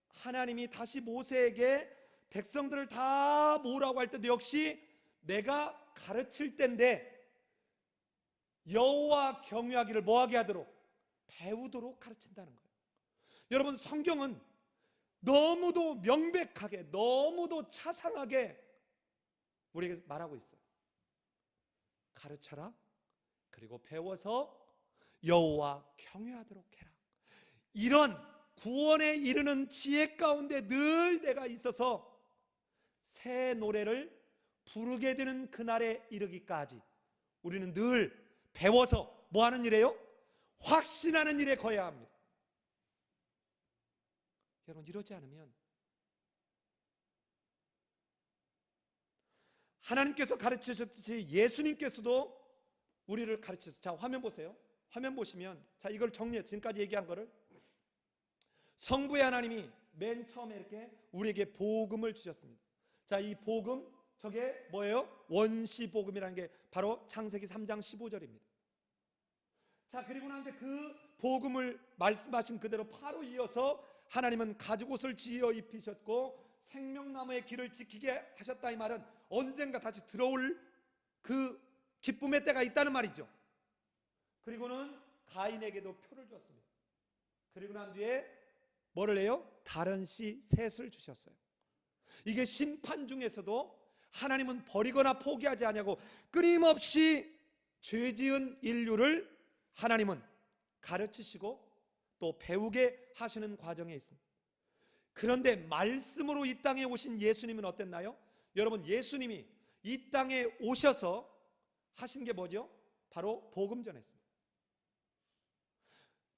하나님이 다시 모세에게 백성들을 다 모으라고 할 때도 역시 내가 가르칠 때인데 여호와 경외하기를 뭐하게 하도록? 배우도록 가르친다는 거예요. 여러분, 성경은 너무도 명백하게, 너무도 차상하게 우리에게 말하고 있어요. 가르쳐라, 그리고 배워서 여호와 경외하도록 해라. 이런 구원에 이르는 지혜 가운데 늘 내가 있어서 새 노래를 부르게 되는 그날에 이르기까지 우리는 늘 배워서 뭐 하는 일이에요? 확신하는 일에 거해야 합니다. 여러분, 이러지 않으면 하나님께서 가르치셨듯이 예수님께서도 우리를 가르치셨어요. 자, 화면 보세요. 화면 보시면, 자, 이걸 정리해. 지금까지 얘기한 거를 성부의 하나님이 맨 처음에 이렇게 우리에게 복음을 주셨습니다. 자, 이 복음, 저게 뭐예요? 원시 복음이라는 게 바로 창세기 3장 15절입니다. 자, 그리고 나는데 그 복음을 말씀하신 그대로 바로 이어서 하나님은 가죽옷을 지어 입히셨고 생명나무의 길을 지키게 하셨다. 이 말은 언젠가 다시 들어올 그 기쁨의 때가 있다는 말이죠. 그리고는 가인에게도 표를 줬습니다. 그리고 난 뒤에 뭐를 해요? 다른 씨 셋을 주셨어요. 이게 심판 중에서도 하나님은 버리거나 포기하지 않냐고 끊임없이 죄 지은 인류를 하나님은 가르치시고 또 배우게 하시는 과정에 있습니다. 그런데 말씀으로 이 땅에 오신 예수님은 어땠나요? 여러분, 예수님이 이 땅에 오셔서 하신 게 뭐죠? 바로 복음 전했습니다.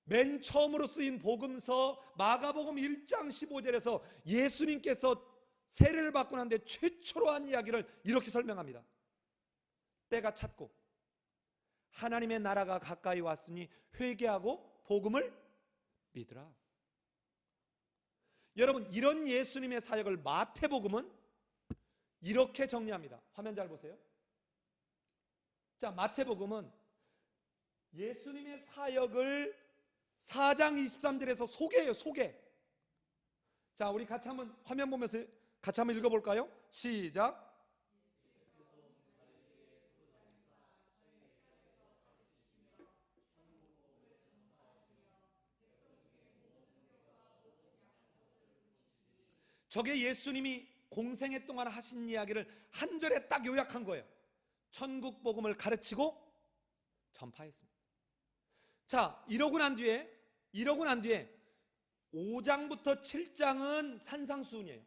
맨 처음으로 쓰인 복음서 마가복음 1장 15절에서 예수님께서 세례를 받고 난 뒤에 최초로 한 이야기를 이렇게 설명합니다. 때가 찼고 하나님의 나라가 가까이 왔으니 회개하고 복음을 믿으라. 여러분, 이런 예수님의 사역을 마태복음은 이렇게 정리합니다. 화면 잘 보세요. 자, 마태복음은 예수님의 사역을 4장 23절에서 소개해요. 소개. 자, 우리 같이 한번 화면 보면서 같이 한번 읽어볼까요? 시작. 저게 예수님이 공생애 동안 하신 이야기를 한 절에 딱 요약한 거예요. 천국 복음을 가르치고 전파했습니다. 자, 이러고 난 뒤에 5장부터 7장은 산상수훈이에요.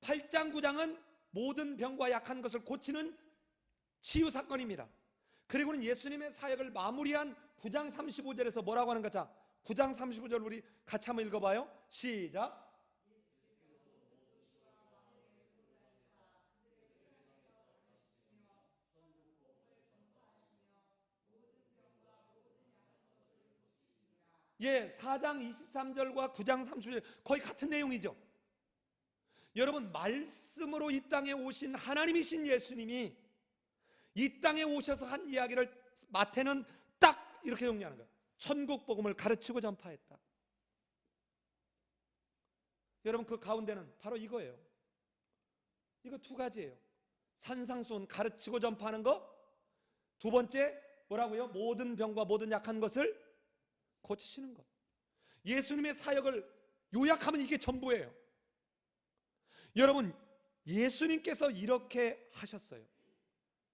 8장 9장은 모든 병과 약한 것을 고치는 치유 사건입니다. 그리고는 예수님의 사역을 마무리한 9장 35절에서 뭐라고 하는가? 자, 9장 35절 우리 같이 한번 읽어봐요. 시작. 예, 4장 23절과 9장 30절 거의 같은 내용이죠. 여러분, 말씀으로 이 땅에 오신 하나님이신 예수님이 이 땅에 오셔서 한 이야기를 마태는 딱 이렇게 정리하는 거예요. 천국 복음을 가르치고 전파했다. 여러분, 그 가운데는 바로 이거예요. 이거 두 가지예요. 산상수훈, 가르치고 전파하는 거. 두 번째 뭐라고요? 모든 병과 모든 약한 것을 고치시는 것. 예수님의 사역을 요약하면 이게 전부예요. 여러분, 예수님께서 이렇게 하셨어요.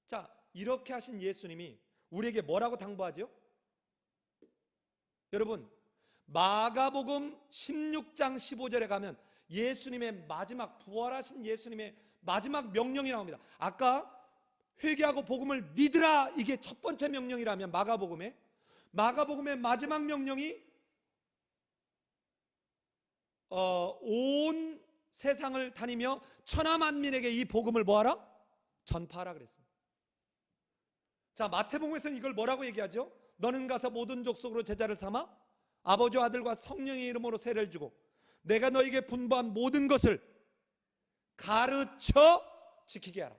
자, 이렇게 하신 예수님이 우리에게 뭐라고 당부하죠? 여러분, 마가복음 16장 15절에 가면 예수님의 마지막, 부활하신 예수님의 마지막 명령이 나옵니다. 아까 회개하고 복음을 믿으라, 이게 첫 번째 명령이라면 마가복음의 마지막 명령이 온 세상을 다니며 천하 만민에게 이 복음을 뭐하라? 전파하라 그랬습니다. 자, 마태복음에서는 이걸 뭐라고 얘기하죠? 너는 가서 모든 족속으로 제자를 삼아 아버지와 아들과 성령의 이름으로 세례를 주고 내가 너에게 분부한 모든 것을 가르쳐 지키게 하라.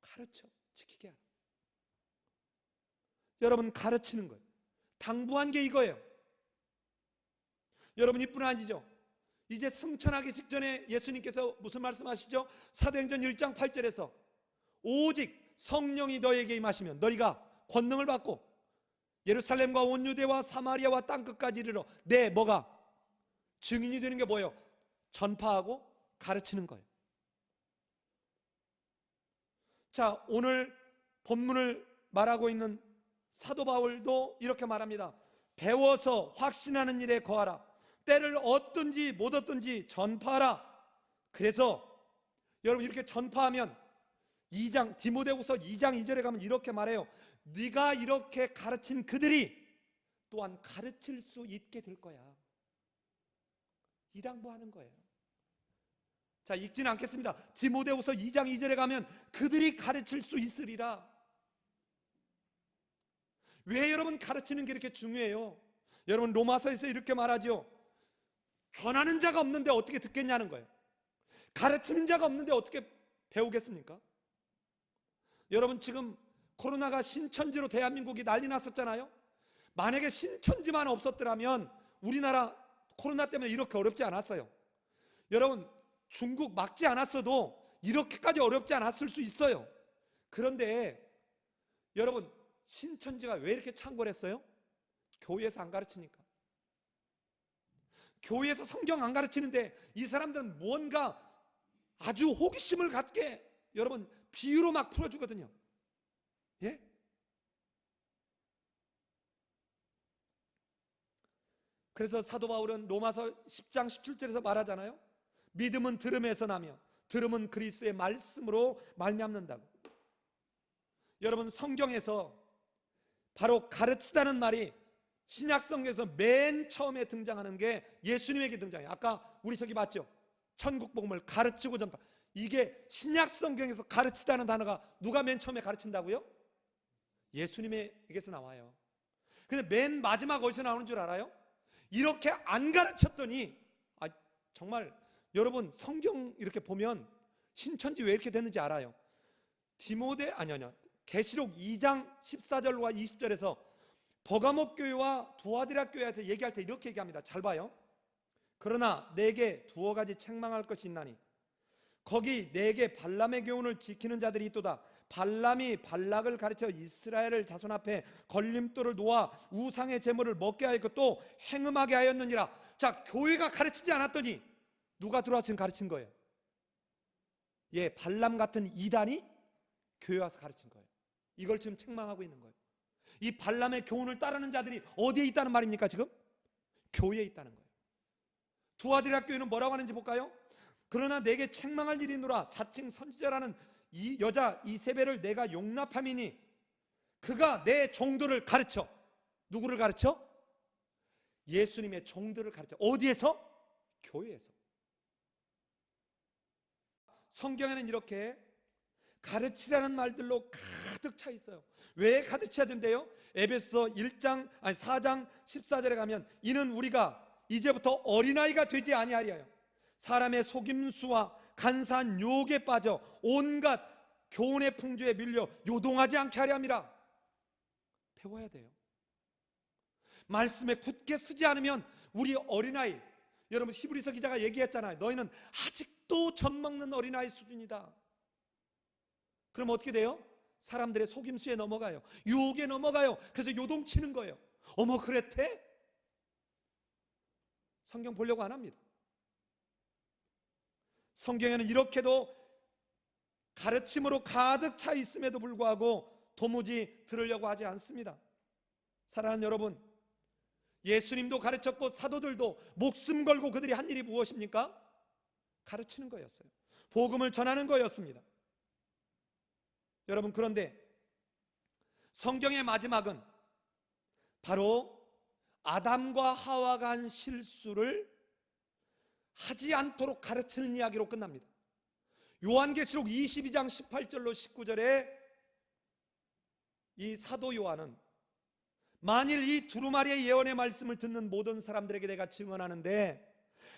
가르쳐 지키게 하라. 여러분, 가르치는 거예요. 당부한 게 이거예요. 여러분, 이뿐 아니죠? 이제 승천하기 직전에 예수님께서 무슨 말씀하시죠? 사도행전 1장 8절에서 오직 성령이 너에게 임하시면 너희가 권능을 받고 예루살렘과 온 유대와 사마리아와 땅끝까지 이르러 내 뭐가 증인이 되는 게 뭐예요? 전파하고 가르치는 거예요. 자, 오늘 본문을 말하고 있는 사도 바울도 이렇게 말합니다. 배워서 확신하는 일에 거하라. 때를 얻든지 못 얻든지 전파하라. 그래서 여러분, 이렇게 전파하면 2장 디모데후서 2장 2절에 가면 이렇게 말해요. 네가 이렇게 가르친 그들이 또한 가르칠 수 있게 될 거야. 이 당부하는 거예요. 자, 읽지는 않겠습니다. 디모데후서 2장 2절에 가면 그들이 가르칠 수 있으리라. 왜 여러분 가르치는 게 이렇게 중요해요? 여러분 로마서에서 이렇게 말하죠. 전하는 자가 없는데 어떻게 듣겠냐는 거예요. 가르치는 자가 없는데 어떻게 배우겠습니까? 여러분 지금 코로나가 신천지로 대한민국이 난리 났었잖아요. 만약에 신천지만 없었더라면 우리나라 코로나 때문에 이렇게 어렵지 않았어요. 여러분 중국 막지 않았어도 이렇게까지 어렵지 않았을 수 있어요. 그런데 여러분 신천지가 왜 이렇게 창궐했어요? 교회에서 안 가르치니까. 교회에서 성경 안 가르치는데 이 사람들은 뭔가 아주 호기심을 갖게 여러분 비유로 막 풀어주거든요. 예? 그래서 사도 바울은 로마서 10장 17절에서 말하잖아요. 믿음은 들음에서 나며 들음은 그리스도의 말씀으로 말미암는다고. 여러분 성경에서 바로 가르치다는 말이 신약성경에서 맨 처음에 등장하는 게 예수님에게 등장해요. 아까 우리 저기 봤죠? 천국복음을 가르치고 전파. 이게 신약성경에서 가르치다는 단어가 누가 맨 처음에 가르친다고요? 예수님에게서 나와요. 근데 맨 마지막 어디서 나오는 줄 알아요? 이렇게 안 가르쳤더니 정말 여러분 성경 이렇게 보면 신천지 왜 이렇게 됐는지 알아요. 계시록 2장 14절과 20절에서 버가모 교회와 두아디라 교회한테 얘기할 때 이렇게 얘기합니다. 잘 봐요. 그러나 내게 두어 가지 책망할 것이 있나니 거기 내게 발람의 교훈을 지키는 자들이 있도다. 발람이 발락을 가르쳐 이스라엘을 자손 앞에 걸림돌을 놓아 우상의 제물을 먹게 하였고 또 행음하게 하였느니라. 자, 교회가 가르치지 않았더니 누가 들어와서 지금 가르친 거예요? 예, 발람 같은 이단이 교회 와서 가르친 거예요. 이걸 지금 책망하고 있는 거예요. 이 발람의 교훈을 따르는 자들이 어디에 있다는 말입니까? 지금 교회에 있다는 거예요. 두아디라 교회는 뭐라고 하는지 볼까요? 그러나 내게 책망할 일이 있노라. 자칭 선지자라는 이 여자 이세벨을 내가 용납함이니 그가 내 종들을 가르쳐. 누구를 가르쳐? 예수님의 종들을 가르쳐. 어디에서? 교회에서. 성경에는 이렇게 가르치라는 말들로 가득 차 있어요. 왜 가득 차야 된대요? 에베소서 4장 14절에 가면 이는 우리가 이제부터 어린아이가 되지 아니하리하여 사람의 속임수와 간사한 유혹에 빠져 온갖 교훈의 풍조에 밀려 요동하지 않게 하려 함이라. 배워야 돼요. 말씀에 굳게 쓰지 않으면 우리 어린아이, 여러분 히브리서 기자가 얘기했잖아요. 너희는 아직도 젖먹는 어린아이 수준이다. 그럼 어떻게 돼요? 사람들의 속임수에 넘어가요. 유혹에 넘어가요. 그래서 요동치는 거예요. 어머 그랬대? 성경 보려고 안 합니다. 성경에는 이렇게도 가르침으로 가득 차 있음에도 불구하고 도무지 들으려고 하지 않습니다. 사랑하는 여러분, 예수님도 가르쳤고 사도들도 목숨 걸고 그들이 한 일이 무엇입니까? 가르치는 거였어요. 복음을 전하는 거였습니다. 여러분, 그런데 성경의 마지막은 바로 아담과 하와가 한 실수를 하지 않도록 가르치는 이야기로 끝납니다. 요한계시록 22장 18절로 19절에 이 사도 요한은 만일 이 두루마리의 예언의 말씀을 듣는 모든 사람들에게 내가 증언하는데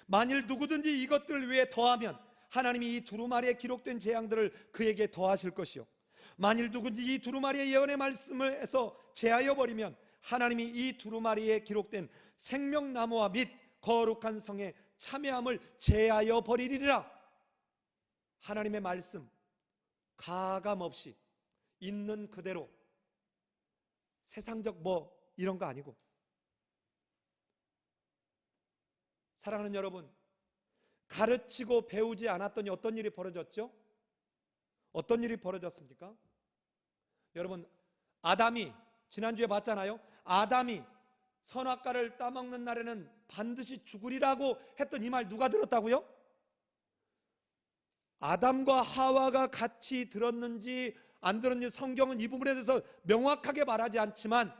만일 누구든지 이것들을 위해 더하면 하나님이 이 두루마리에 기록된 재앙들을 그에게 더하실 것이요 만일 누구든지 이 두루마리의 예언의 말씀을 해서 제하여 버리면 하나님이 이 두루마리에 기록된 생명나무와 및 거룩한 성의 참여함을 제하여 버리리라. 하나님의 말씀 가감없이 있는 그대로 세상적 이런 거 아니고. 사랑하는 여러분, 가르치고 배우지 않았더니 어떤 일이 벌어졌죠? 어떤 일이 벌어졌습니까? 여러분, 아담이 지난주에 봤잖아요. 아담이 선악과를 따먹는 날에는 반드시 죽으리라고 했던 이 말 누가 들었다고요? 아담과 하와가 같이 들었는지 안 들었는지 성경은 이 부분에 대해서 명확하게 말하지 않지만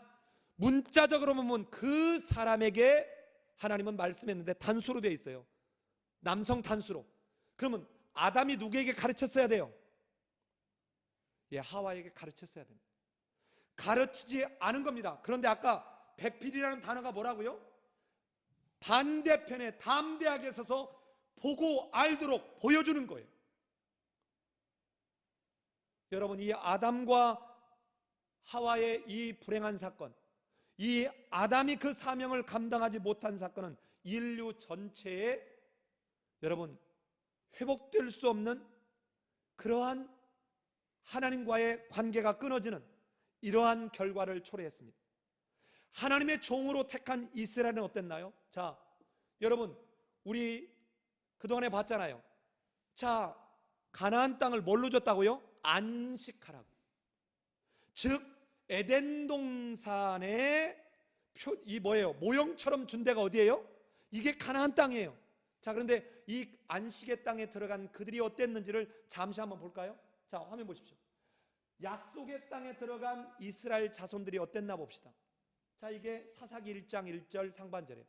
문자적으로 보면 그 사람에게 하나님은 말씀했는데 단수로 되어 있어요. 남성 단수로. 그러면 아담이 누구에게 가르쳤어야 돼요? 예, 하와에게 가르쳤어야 됩니다. 가르치지 않은 겁니다. 그런데 아까 배필이라는 단어가 뭐라고요? 반대편에 담대하게 서서 보고 알도록 보여주는 거예요. 여러분, 이 아담과 하와의 이 불행한 사건, 이 아담이 그 사명을 감당하지 못한 사건은 인류 전체에 여러분 회복될 수 없는 그러한 하나님과의 관계가 끊어지는 이러한 결과를 초래했습니다. 하나님의 종으로 택한 이스라엘은 어땠나요? 자, 여러분, 우리 그동안에 봤잖아요. 자, 가나안 땅을 뭘로 줬다고요? 안식하라고. 즉 에덴 동산의 이 뭐예요? 모형처럼 준 데가 어디예요? 이게 가나안 땅이에요. 자, 그런데 이 안식의 땅에 들어간 그들이 어땠는지를 잠시 한번 볼까요? 자, 화면 보십시오. 약속의 땅에 들어간 이스라엘 자손들이 어땠나 봅시다. 자, 이게 사사기 1장 1절 상반절에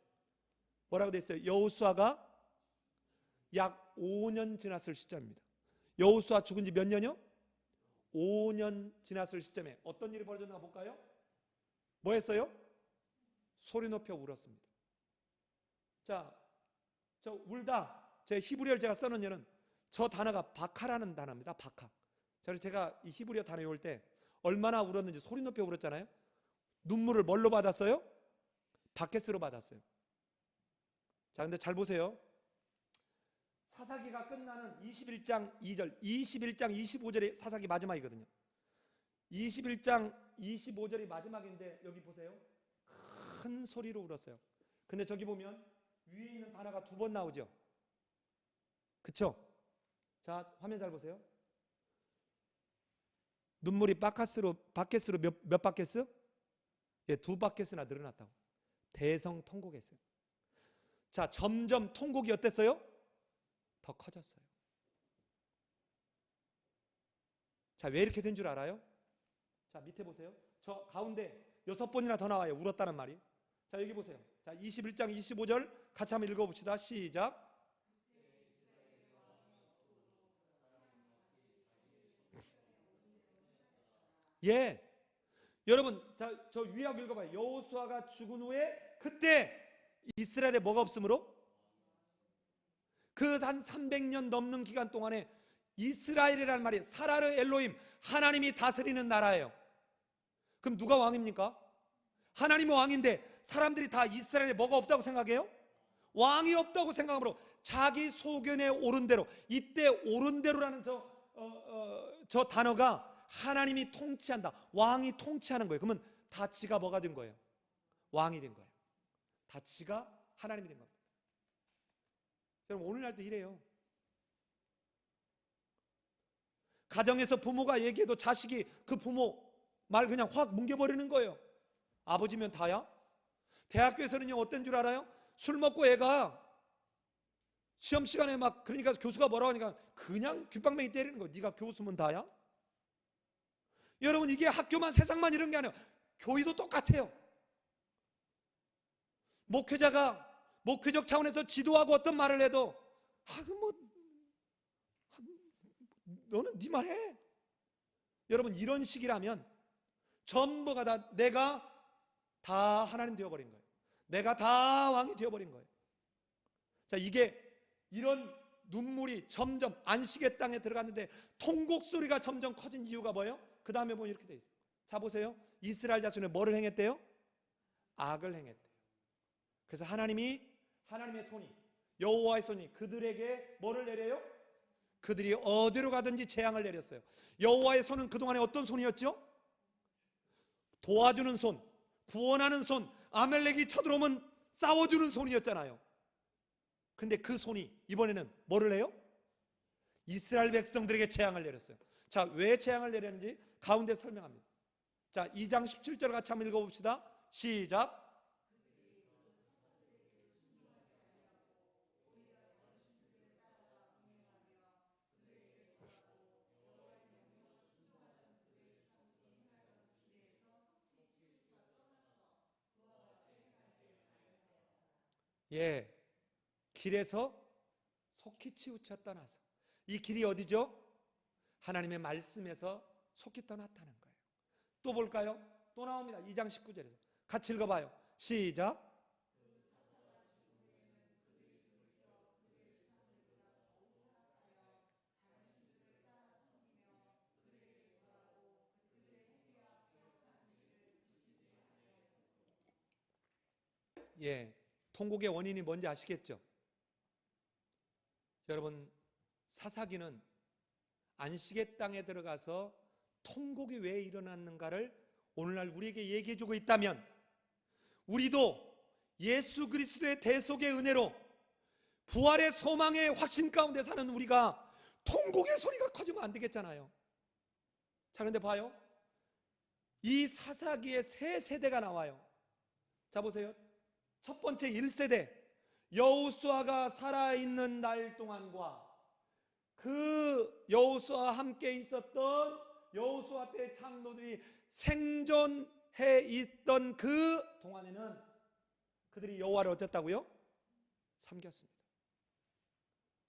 뭐라고 돼 있어요? 여호수아가 약 5년 지났을 시점입니다. 여호수아 죽은 지 몇 년이요? 5년 지났을 시점에 어떤 일이 벌어졌나 볼까요? 뭐 했어요? 소리 높여 울었습니다. 자, 저 울다, 제 히브리어를 제가 써놓은 예는 저 단어가 바카라는 단어입니다. 바카. 그래서 제가 이 히브리어 단어 외울 때 얼마나 울었는지 소리 높여 울었잖아요. 눈물을 뭘로 받았어요? 바켓으로 받았어요. 자, 근데 잘 보세요. 사사기가 끝나는 21장 2절, 21장 25절이 사사기 마지막이거든요. 21장 25절이 마지막인데 여기 보세요. 큰 소리로 울었어요. 근데 저기 보면 위에 있는 단어가 두 번 나오죠. 그쵸? 자, 화면 잘 보세요. 눈물이 바켓으로 몇 바켓스? 예, 두 바켓이나 늘어났다고. 대성통곡했어요. 자, 점점 통곡이 어땠어요? 더 커졌어요. 자, 왜 이렇게 된 줄 알아요? 자, 밑에 보세요. 저 가운데 6번이나 더 나와요. 울었다는 말이. 자, 여기 보세요. 자, 21장 25절 같이 한번 읽어봅시다. 시작. 예, 여러분, 자, 저 위에 한번 읽어봐요. 여호수아가 죽은 후에 그때 이스라엘에 뭐가 없으므로? 그 한 300년 넘는 기간 동안에 이스라엘이라는 말이 사라르 엘로힘, 하나님이 다스리는 나라예요. 그럼 누가 왕입니까? 하나님이 왕인데 사람들이 다 이스라엘에 뭐가 없다고 생각해요? 왕이 없다고 생각하므로 자기 소견에 오른 대로, 이때 오른 대로라는 저 단어가 하나님이 통치한다, 왕이 통치하는 거예요. 그러면 다 지가 뭐가 된 거예요? 왕이 된 거예요. 다 지가 하나님이 된 겁니다. 여러분, 오늘날도 이래요. 가정에서 부모가 얘기해도 자식이 그 부모 말 그냥 확 뭉개버리는 거예요. 아버지면 다야? 대학교에서는요, 어떤 줄 알아요? 술 먹고 애가 시험 시간에 막, 그러니까 교수가 뭐라고 하니까 그냥 귓방망이 때리는 거예요. 네가 교수면 다야? 여러분, 이게 학교만, 세상만 이런 게 아니에요. 교회도 똑같아요. 목회자가 목회적 차원에서 지도하고 어떤 말을 해도 너는 네 말 해. 여러분, 이런 식이라면 전부가 다 내가 다 하나님 되어버린 거예요. 내가 다 왕이 되어버린 거예요. 자, 이게 이런 눈물이 점점 안식의 땅에 들어갔는데 통곡 소리가 점점 커진 이유가 뭐예요? 그 다음에 보면 이렇게 돼 있어요. 자, 보세요. 이스라엘 자손이 뭐를 행했대요? 악을 행했대요. 그래서 하나님의 손이, 여호와의 손이 그들에게 뭐를 내려요? 그들이 어디로 가든지 재앙을 내렸어요. 여호와의 손은 그동안에 어떤 손이었죠? 도와주는 손, 구원하는 손, 아멜렉이 쳐들어오면 싸워주는 손이었잖아요. 근데 그 손이 이번에는 뭐를 해요? 이스라엘 백성들에게 재앙을 내렸어요. 자, 왜 재앙을 내렸는지 가운데 설명합니다. 자, 2장 17절 같이 한번 읽어봅시다. 시작. 예, 길에서 속히 치우쳐 떠나서. 이 길이 어디죠? 하나님의 말씀에서 속히 떠났다는 거예요. 또 볼까요? 또 나옵니다. 2장 19절에서 같이 읽어봐요. 시작. 예, 통곡의 원인이 뭔지 아시겠죠? 여러분, 사사기는 안식의 땅에 들어가서 통곡이 왜 일어났는가를 오늘날 우리에게 얘기해주고 있다면, 우리도 예수 그리스도의 대속의 은혜로 부활의 소망의 확신 가운데 사는 우리가 통곡의 소리가 커지면 안 되겠잖아요. 자, 그런데 봐요. 이 사사기에 세 세대가 나와요. 자, 보세요. 첫 번째 1세대, 여호수아가 살아있는 날 동안과 그 여호수아와 함께 있었던 여호수아 때의 장로들이 생존해 있던 그 동안에는 그들이 여호와를 어땠다고요? 섬겼습니다.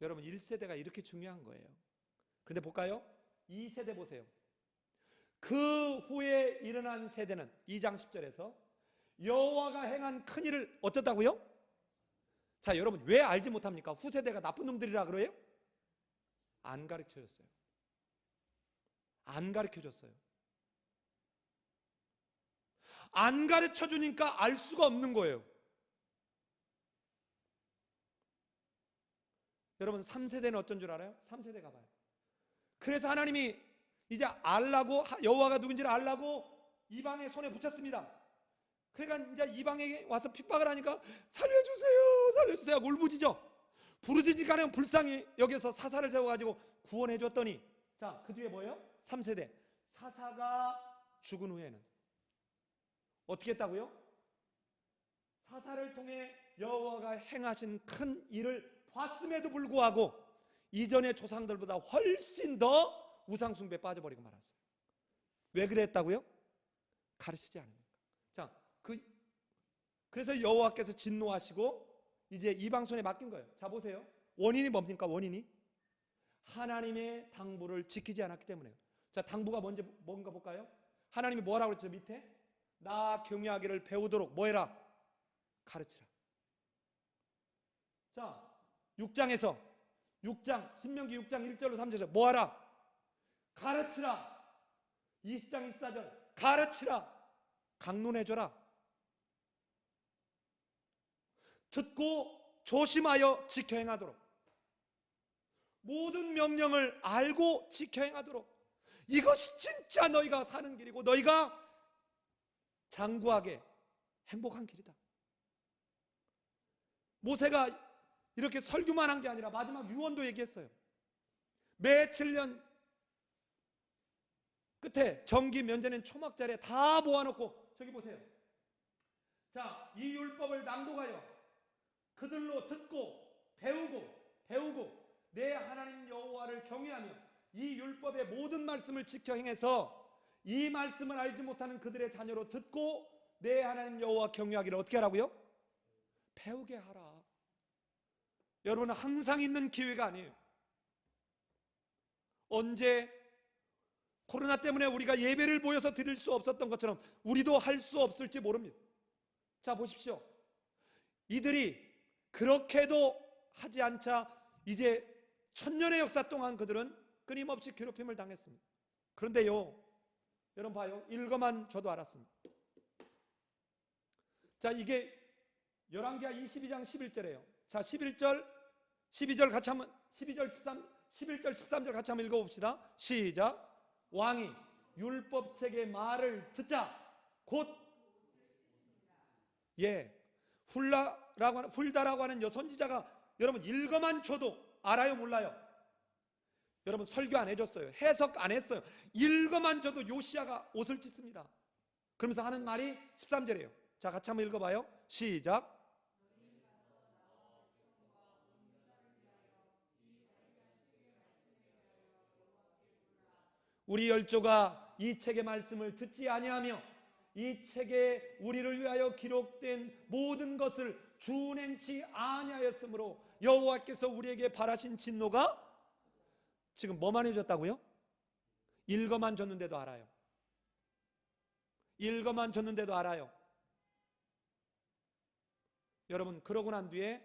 여러분, 1세대가 이렇게 중요한 거예요. 그런데 볼까요? 2세대 보세요. 그 후에 일어난 세대는 2장 10절에서 여호와가 행한 큰 일을 어떻다고요? 자, 여러분, 왜 알지 못합니까? 후세대가 나쁜 놈들이라 그래요? 안 가르쳐줬어요. 안 가르쳐줬어요. 안 가르쳐주니까 알 수가 없는 거예요. 여러분, 3세대는 어떤 줄 알아요? 3세대 가봐요. 그래서 하나님이 이제 알라고, 여호와가 누군지를 알라고 이방의 손에 붙였습니다. 그러니까 이제 이방에 와서 핍박을 하니까 살려주세요, 살려주세요 하고 울부짖어. 부르짖으니까는 불쌍히 여기서 사사를 세워가지고 구원해 줬더니, 자, 그 뒤에 뭐예요? 3세대. 사사가 죽은 후에는 어떻게 했다고요? 사사를 통해 여호와가 행하신 큰 일을 봤음에도 불구하고 이전의 조상들보다 훨씬 더 우상숭배에 빠져버리고 말았어요. 왜 그랬다고요? 가르치지 않으니까. 자, 그래서 여호와께서 진노하시고 이제 이방 손에 맡긴 거예요. 자, 보세요. 원인이 뭡니까? 원인이 하나님의 당부를 지키지 않았기 때문에요. 자, 당부가 뭔가 볼까요? 하나님이 뭐라고 그랬죠? 밑에 나 경외하기를 배우도록 뭐해라? 가르치라. 자, 6장에서 신명기 6장 1절로 3절에서 뭐하라? 가르치라. 20장 24절 가르치라. 강론해줘라. 듣고 조심하여 지켜 행하도록. 모든 명령을 알고 지켜 행하도록. 이것이 진짜 너희가 사는 길이고 너희가 장구하게 행복한 길이다. 모세가 이렇게 설교만 한 게 아니라 마지막 유언도 얘기했어요. 매 7년 끝에 정기 면제는 초막절에 다 모아놓고, 저기 보세요. 자, 이 율법을 낭독하여 그들로 듣고 배우고 내 하나님 여호와를 경외하며 이 율법의 모든 말씀을 지켜 행해서 이 말씀을 알지 못하는 그들의 자녀로 듣고 내 하나님 여호와 경외하기를 어떻게 하라고요? 배우게 하라. 여러분은 항상 있는 기회가 아니에요. 언제 코로나 때문에 우리가 예배를 모여서 드릴 수 없었던 것처럼 우리도 할 수 없을지 모릅니다. 자, 보십시오. 이들이 그렇게도 하지 않자 이제 천년의 역사 동안 그들은 끊임없이 괴롭힘을 당했습니다. 그런데요, 여러분 봐요. 읽어만 줘도 알았습니다. 자, 이게 열왕기하 22장 11절이에요. 자, 12절 같이 한번 11절 13절 같이 한번 읽어봅시다. 시작. 왕이 율법책의 말을 듣자 곧 훌다라고 하는 여선지자가 여러분 읽어만 줘도 알아요, 몰라요? 여러분 설교 안 해줬어요. 해석 안 했어요. 읽어만 줘도 요시야가 옷을 찢습니다. 그러면서 하는 말이 13절이에요. 자, 같이 한번 읽어봐요. 시작. 우리 열조가 이 책의 말씀을 듣지 아니하며 이 책에 우리를 위하여 기록된 모든 것을 준행치 아니하였으므로 여호와께서 우리에게 바라신 진노가 지금 뭐만 해줬다고요? 읽어만 줬는데도 알아요. 읽어만 줬는데도 알아요. 여러분, 그러고 난 뒤에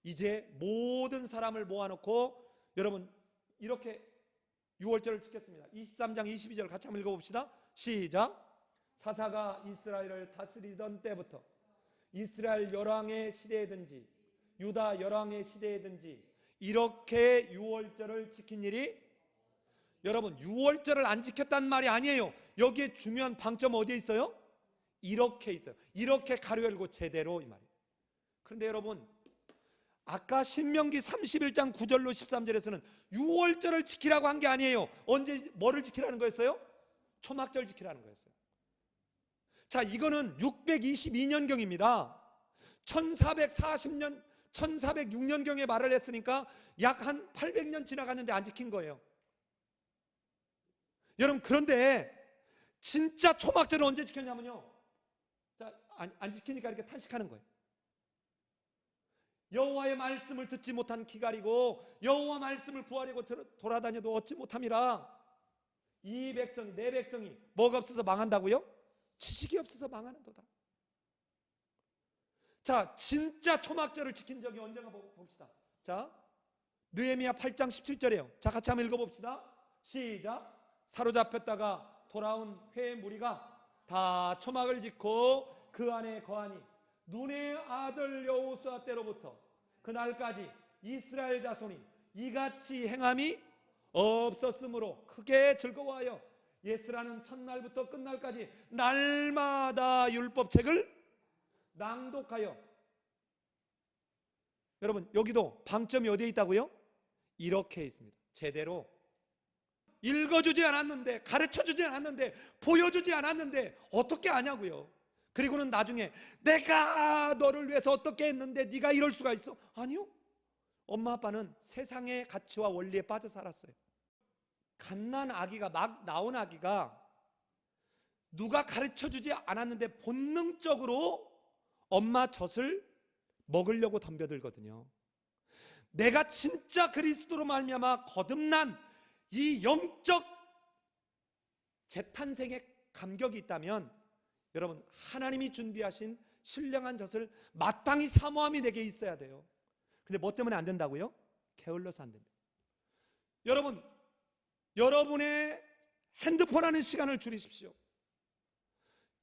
이제 모든 사람을 모아놓고 여러분 이렇게 유월절을 지켰습니다. 23장 22절 같이 한번 읽어봅시다. 시작. 사사가 이스라엘을 다스리던 때부터 이스라엘 열왕의 시대에든지 유다 열왕의 시대에든지 이렇게 유월절을 지킨 일이, 여러분 유월절을 안 지켰단 말이 아니에요. 여기에 중요한 방점 어디에 있어요? 이렇게 있어요. 이렇게 가로 열고 제대로, 이 말이에요. 그런데 여러분, 아까 신명기 31장 9절로 13절에서는 유월절을 지키라고 한 게 아니에요. 언제 뭐를 지키라는 거였어요? 초막절 지키라는 거였어요. 자, 이거는 622년경입니다. 1406년경에 말을 했으니까 약 한 800년 지나갔는데 안 지킨 거예요. 여러분, 그런데 진짜 초막절을 언제 지켰냐면요, 자, 안 지키니까 이렇게 탄식하는 거예요. 여호와의 말씀을 듣지 못한 기갈이고 여호와 말씀을 구하려고 돌아다녀도 얻지 못함이라. 이 백성이, 내 백성이 뭐가 없어서 망한다고요? 지식이 없어서 망하는도다. 자, 진짜 초막절을 지킨 적이 언젠가 봅시다. 자, 느헤미야 8장 17절이에요. 자, 같이 한번 읽어봅시다. 시작. 사로잡혔다가 돌아온 회 무리가 다 초막을 짓고 그 안에 거하니 눈의 아들 여호수아 때로부터 그날까지 이스라엘 자손이 이같이 행함이 없었으므로 크게 즐거워하여 예스라는 첫날부터 끝날까지 날마다 율법책을 낭독하여. 여러분, 여기도 방점이 어디에 있다고요? 이렇게 있습니다. 제대로 읽어주지 않았는데, 가르쳐주지 않았는데, 보여주지 않았는데 어떻게 아냐고요. 그리고는 나중에 내가 너를 위해서 어떻게 했는데 네가 이럴 수가 있어? 아니요. 엄마 아빠는 세상의 가치와 원리에 빠져 살았어요. 갓난 아기가, 막 나온 아기가 누가 가르쳐주지 않았는데 본능적으로 엄마 젖을 먹으려고 덤벼들거든요. 내가 진짜 그리스도로 말미암아 거듭난 이 영적 재탄생의 감격이 있다면 여러분, 하나님이 준비하신 신령한 젖을 마땅히 사모함이 내게 있어야 돼요. 근데 뭐 때문에 안 된다고요? 게을러서 안 됩니다. 여러분, 여러분의 핸드폰 하는 시간을 줄이십시오.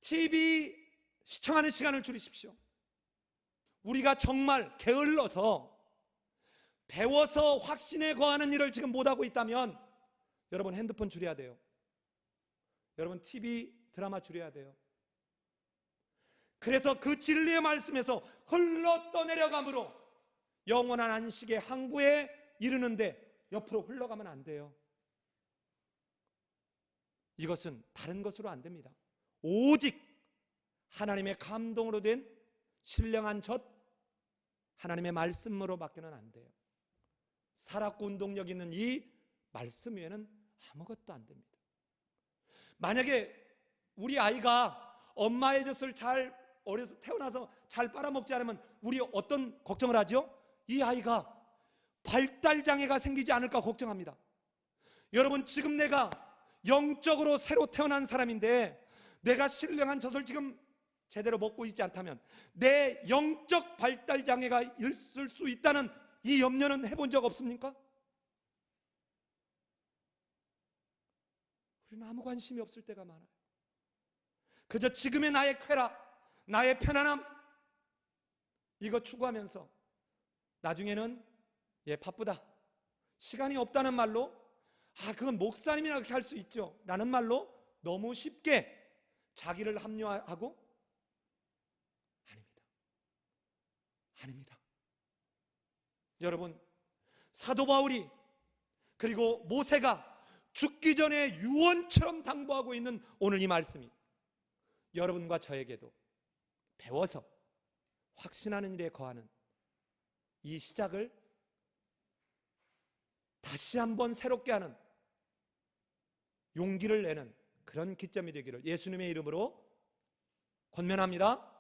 TV 시청하는 시간을 줄이십시오. 우리가 정말 게을러서 배워서 확신에 거하는 일을 지금 못하고 있다면 여러분, 핸드폰 줄여야 돼요. 여러분, TV 드라마 줄여야 돼요. 그래서 그 진리의 말씀에서 흘러 떠내려감으로 영원한 안식의 항구에 이르는데 옆으로 흘러가면 안 돼요. 이것은 다른 것으로 안 됩니다. 오직 하나님의 감동으로 된 신령한 젖, 하나님의 말씀으로 밖에는 안 돼요. 살았고 운동력 있는 이 말씀 외에는 아무것도 안 됩니다. 만약에 우리 아이가 엄마의 젖을 잘 어려서 태어나서 잘 빨아먹지 않으면 우리 어떤 걱정을 하죠? 이 아이가 발달장애가 생기지 않을까 걱정합니다. 여러분, 지금 내가 영적으로 새로 태어난 사람인데 내가 신령한 젖을 지금 제대로 먹고 있지 않다면 내 영적 발달장애가 있을 수 있다는 이 염려는 해본 적 없습니까? 우리는 아무 관심이 없을 때가 많아요. 그저 지금의 나의 쾌락, 나의 편안함, 이거 추구하면서 나중에는 바쁘다, 시간이 없다는 말로, 그건 목사님이나 그렇게 할 수 있죠 라는 말로 너무 쉽게 자기를 합리화하고, 아닙니다. 여러분, 사도 바울이 그리고 모세가 죽기 전에 유언처럼 당부하고 있는 오늘 이 말씀이 여러분과 저에게도 배워서 확신하는 일에 거하는 이 시작을 다시 한번 새롭게 하는 용기를 내는 그런 기점이 되기를 예수님의 이름으로 권면합니다.